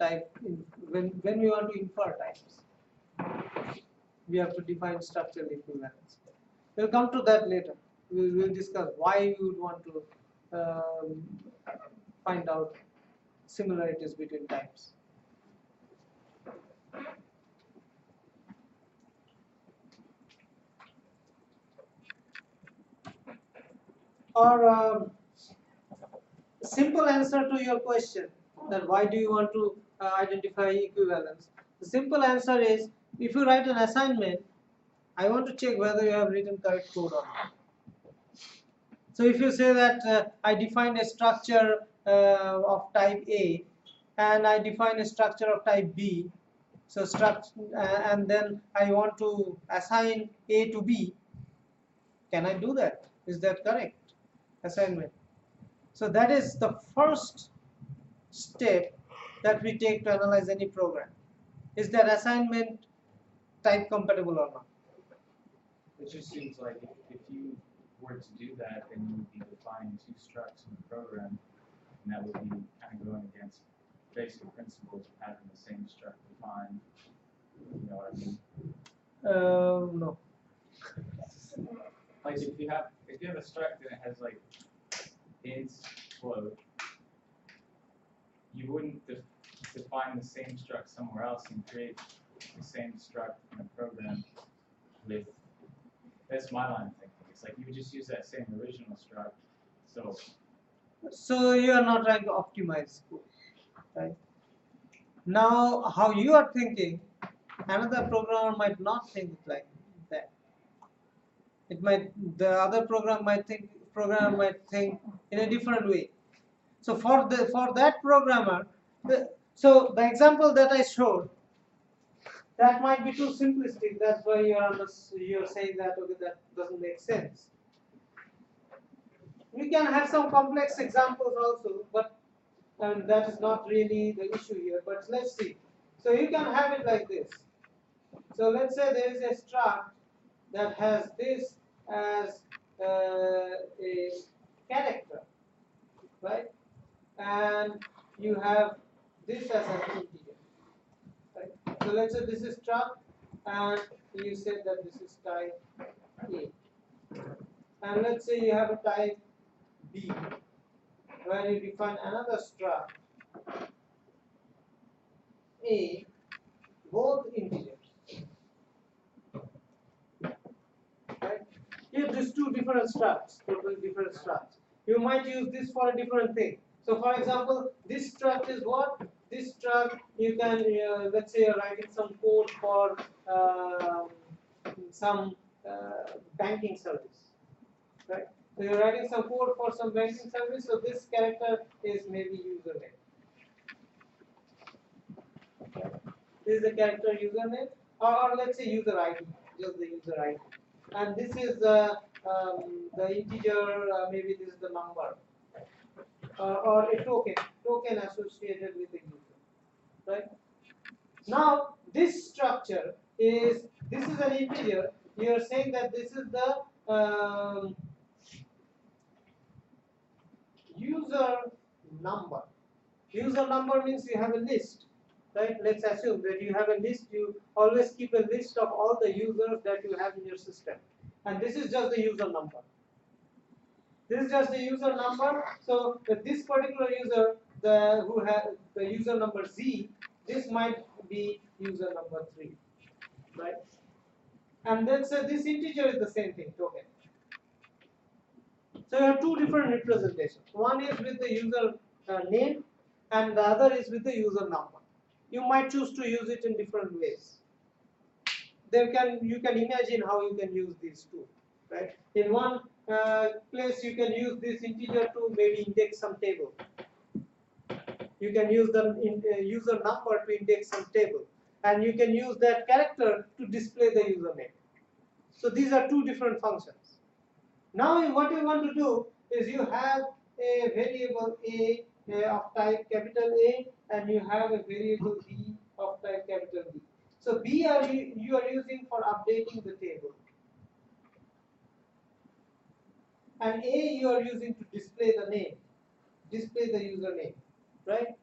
type, when we want to infer types, we have to define structural equivalence. We'll come to that later. We'll discuss why we would want to find out similarities between types. Or simple answer to your question that why do you want to identify equivalence? The simple answer is if you write an assignment, I want to check whether you have written correct code or not. So if you say that I define a structure of type A and I define a structure of type B, so and then I want to assign A to B, can I do that? Is that correct? Assignment. So that is the first step that we take to analyze any program. Is that assignment type compatible or not? It just seems like if you were to do that, then you would be defining two structs in the program, and that would be kind of going against basic principles of having the same struct defined. You know what I mean? No. Like if you have a struct and it has like int float, you wouldn't define the same struct somewhere else and create the same struct in a program with. That's my line of thinking. It's like you would just use that same original struct. So you are not trying to optimize code, right? Now, how you are thinking, another programmer might not think like that. The other programmer might think in a different way. So for that programmer, so the example that I showed, that might be too simplistic. That's why you're saying that okay, that doesn't make sense. We can have some complex examples also, but that is not really the issue here. But let's see. So you can have it like this. So let's say there is a struct that has this as a character, right? And you have this as an integer, right? So let's say this is struct, and you said that this is type A. And let's say you have a type B, where you define another struct A, both integers. Right? Here, these two different structs, totally different structs. You might use this for a different thing. So, for example, this struct is what? This struct, you can, let's say, you're writing some code for some banking service, right? So you're writing some code for some banking service. So this character is maybe username. Okay. This is the character username, or let's say user ID, just the user ID. And this is the integer. Maybe this is the number, or a token associated with the user, right? Now this structure is an integer. You are saying that this is the user number. User number means you have a list, right? Let's assume that you have a list. You always keep a list of all the users that you have in your system, and this is just the user number. This is just the user number. So this particular user, who has the user number Z, this might be user number 3, right? And then so this integer is the same thing, token. So you have two different representations. One is with the user name, and the other is with the user number. You might choose to use it in different ways. You can imagine how you can use these two, right? In one place you can use this integer to maybe index some table. You can use the user number to index some table, and you can use that character to display the username. So these are two different functions. Now what you want to do is you have a variable a of type capital A, and you have a variable b of type capital B. So B you are using for updating the table, and A you are using to display the name, display the username, right?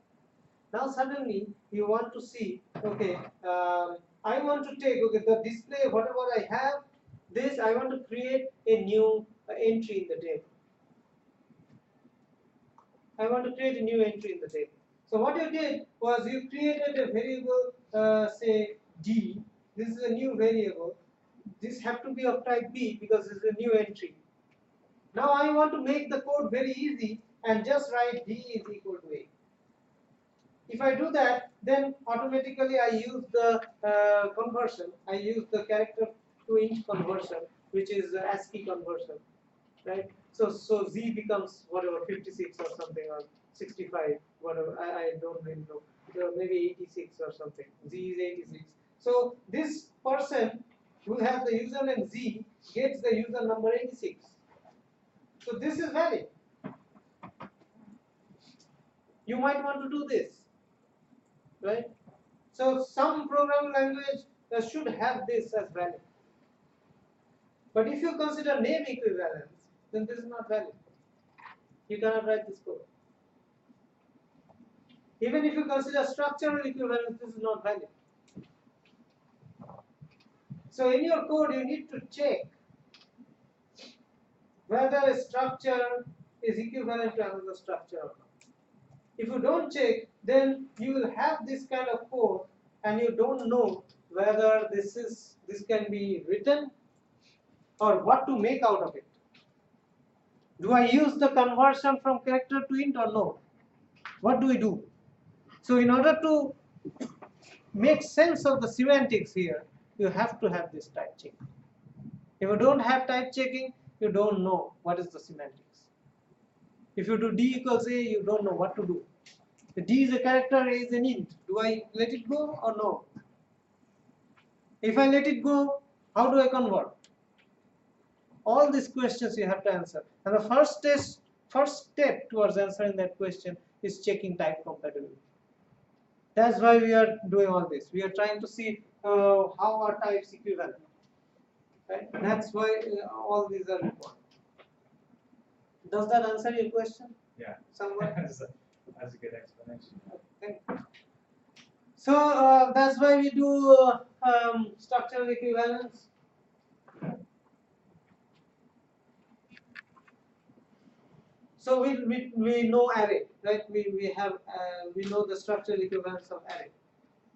Now suddenly you want to see, okay, I want to take, okay, the display whatever I have, this I want to create a new entry in the table. I want to create a new entry in the table. So what you did was you created a variable, say D. This is a new variable. This have to be of type B because this is a new entry. Now I want to make the code very easy and just write D is equal to A. If I do that, then automatically I use the conversion. I use the character to int conversion, which is ASCII conversion, right? So Z becomes whatever 56 or something, or 65, whatever. I don't really know. So maybe 86 or something. Z is 86. So this person who has the username Z gets the user number 86. So this is valid. You might want to do this, right? So some programming language should have this as valid. But if you consider name equivalence, then this is not valid. You cannot write this code. Even if you consider structural equivalence, this is not valid. So in your code, you need to check whether a structure is equivalent to another structure or not. If you don't check, then you will have this kind of code and you don't know whether this can be written or what to make out of it. Do I use the conversion from character to int or no? What do we do? So in order to make sense of the semantics here, you have to have this type checking. If you don't have type checking, you don't know what is the semantics. If you do D equals A, you don't know what to do. The D is a character, A is an int. Do I let it go or no? If I let it go, how do I convert? All these questions you have to answer. And the first step towards answering that question is checking type compatibility. That's why we are doing all this. We are trying to see how are types equivalent. Right? That's why all these are important. Does that answer your question? Yeah. Somewhat? That's a good explanation. Okay. So that's why we do structural equivalence. So we know array, right? We know the structural equivalence of array.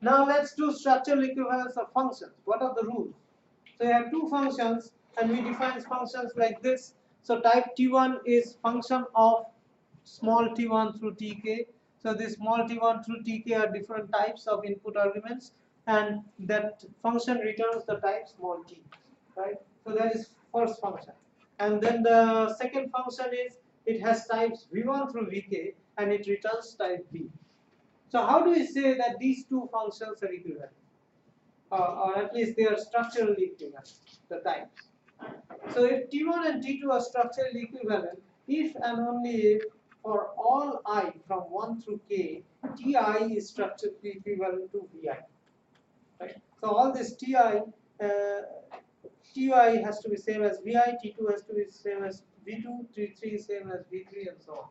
Now let's do structural equivalence of functions. What are the rules? So you have two functions, and we define functions like this. So type T1 is function of small t1 through tk. So this small t1 through tk are different types of input arguments, and that function returns the type small t, right? So that is first function. And then the second function is it has types v1 through vk, and it returns type v. So how do we say that these two functions are equivalent? Or at least they are structurally equivalent, the types. So if T1 and T2 are structurally equivalent, if and only if for all I from 1 through k, Ti is structurally equivalent to Vi. Right? So all this Ti has to be same as Vi, T2 has to be same as V2, T3 same as V3, and so on.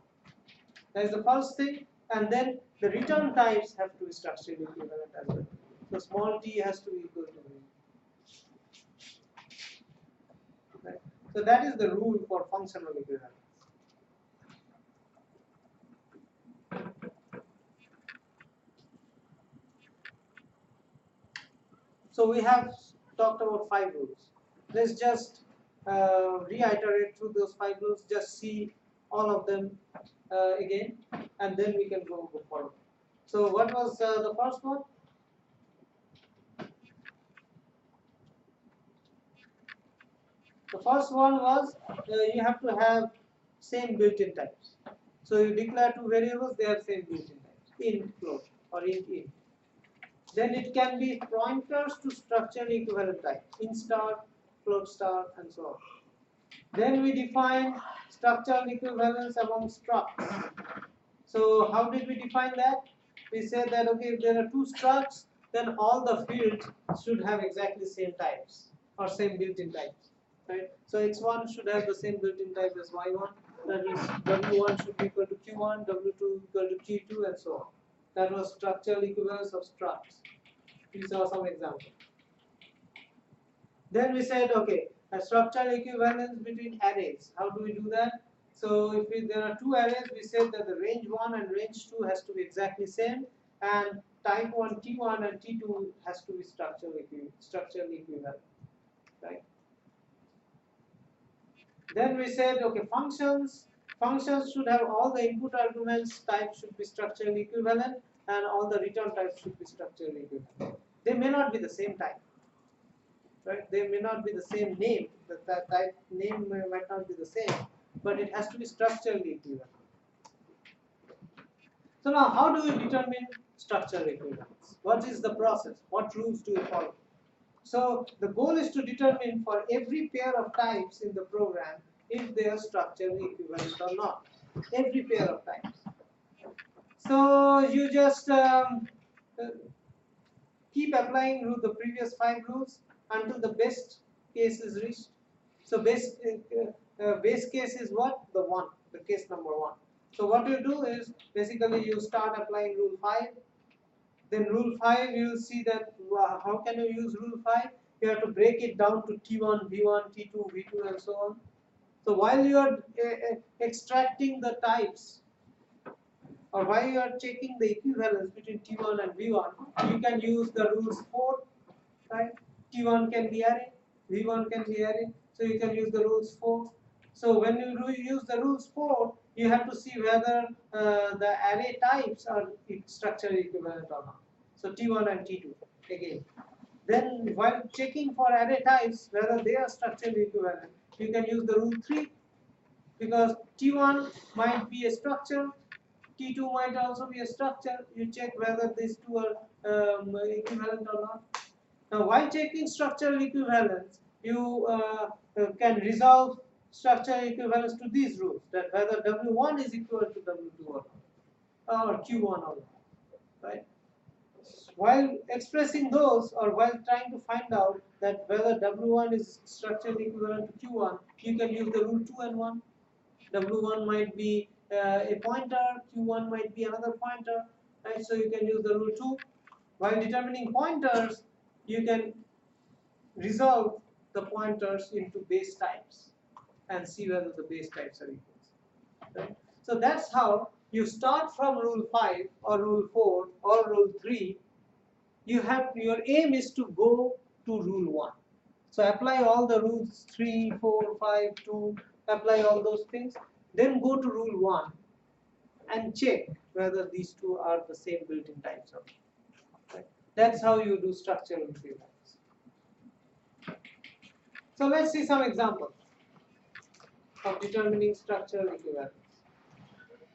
That is the first thing, and then the return types have to be structurally equivalent as well. So small t has to be equal to V. Right? So that is the rule for functional equivalence. So we have talked about 5 rules. Let's just reiterate through those 5 rules, just see all of them again, and then we can go forward. So what was the first one? The first one was you have to have same built-in types. So you declare 2 variables, they have same built-in types, int float or int int. Then it can be pointers to structurally equivalent types, int star, float star, and so on. Then we define structural equivalence among structs. So how did we define that? We said that okay, if there are 2 structs, then all the fields should have exactly same types or same built-in types, right? So x1 should have the same built-in type as y1. That is, w1 should be equal to q1, w2 equal to q2, and so on. That was structural equivalence of structs. We saw some examples. Then we said, okay, a structural equivalence between arrays. How do we do that? So if there are 2 arrays, we said that the range 1 and range 2 has to be exactly same, and type 1 T1 and T2 has to be structurally equivalent, right? Then we said, okay, functions should have all the input arguments types should be structurally equivalent, and all the return types should be structurally equivalent. They may not be the same type, right? They may not be the same name. That type name might not be the same, but it has to be structurally equivalent. So now, how do we determine structural equivalence? What is the process? What rules do we follow? So the goal is to determine for every pair of types in the program if they are structurally equivalent or not. Every pair of types. So you just keep applying the previous 5 rules until the best case is reached. So base case is what? The 1, the case number 1. So what you do is basically you start applying rule 5. Then rule 5 you will see that how can you use rule 5? You have to break it down to T1, V1, T2, V2, and so on. So while you are extracting the types, or while you are checking the equivalence between T1 and V1, you can use the rules 4, right? T1 can be array, V1 can be array, so you can use the rules 4. So when you use the rules 4, you have to see whether the array types are structurally equivalent or not. So T1 and T2 again. Then while checking for array types whether they are structurally equivalent, you can use the rule 3, because T1 might be a structure, T2 might also be a structure. You check whether these two are equivalent or not. Now, while checking structural equivalence, you can resolve structural equivalence to these rules, that whether W1 is equal to W2 or not, or Q1 or not, right? While expressing those, or while trying to find out that whether W1 is structurally equivalent to Q1, you can use the rule 2 and 1. W1 might be a pointer, Q1 might be another pointer, right? So you can use the rule 2. While determining pointers, you can resolve the pointers into base types and see whether the base types are equal, right? So that's how you start from rule 5 or rule 4 or rule 3. You have, your aim is to go to rule 1. So apply all the rules 3, 4, 5, 2, apply all those things, then go to rule 1 and check whether these two are the same built-in types or not. Right? That's how you do structural equivalence. So let's see some examples of determining structural equivalence.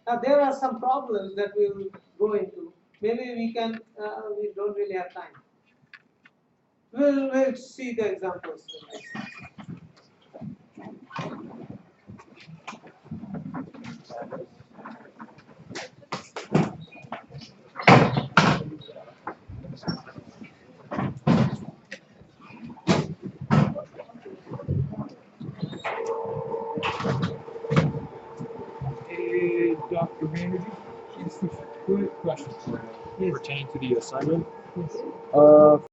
Now there are some problems that we will go into. Maybe we can, we don't really have time. We'll see the examples next. Hey, Dr. Banerjee, just a quick question for you pertaining to the assignment.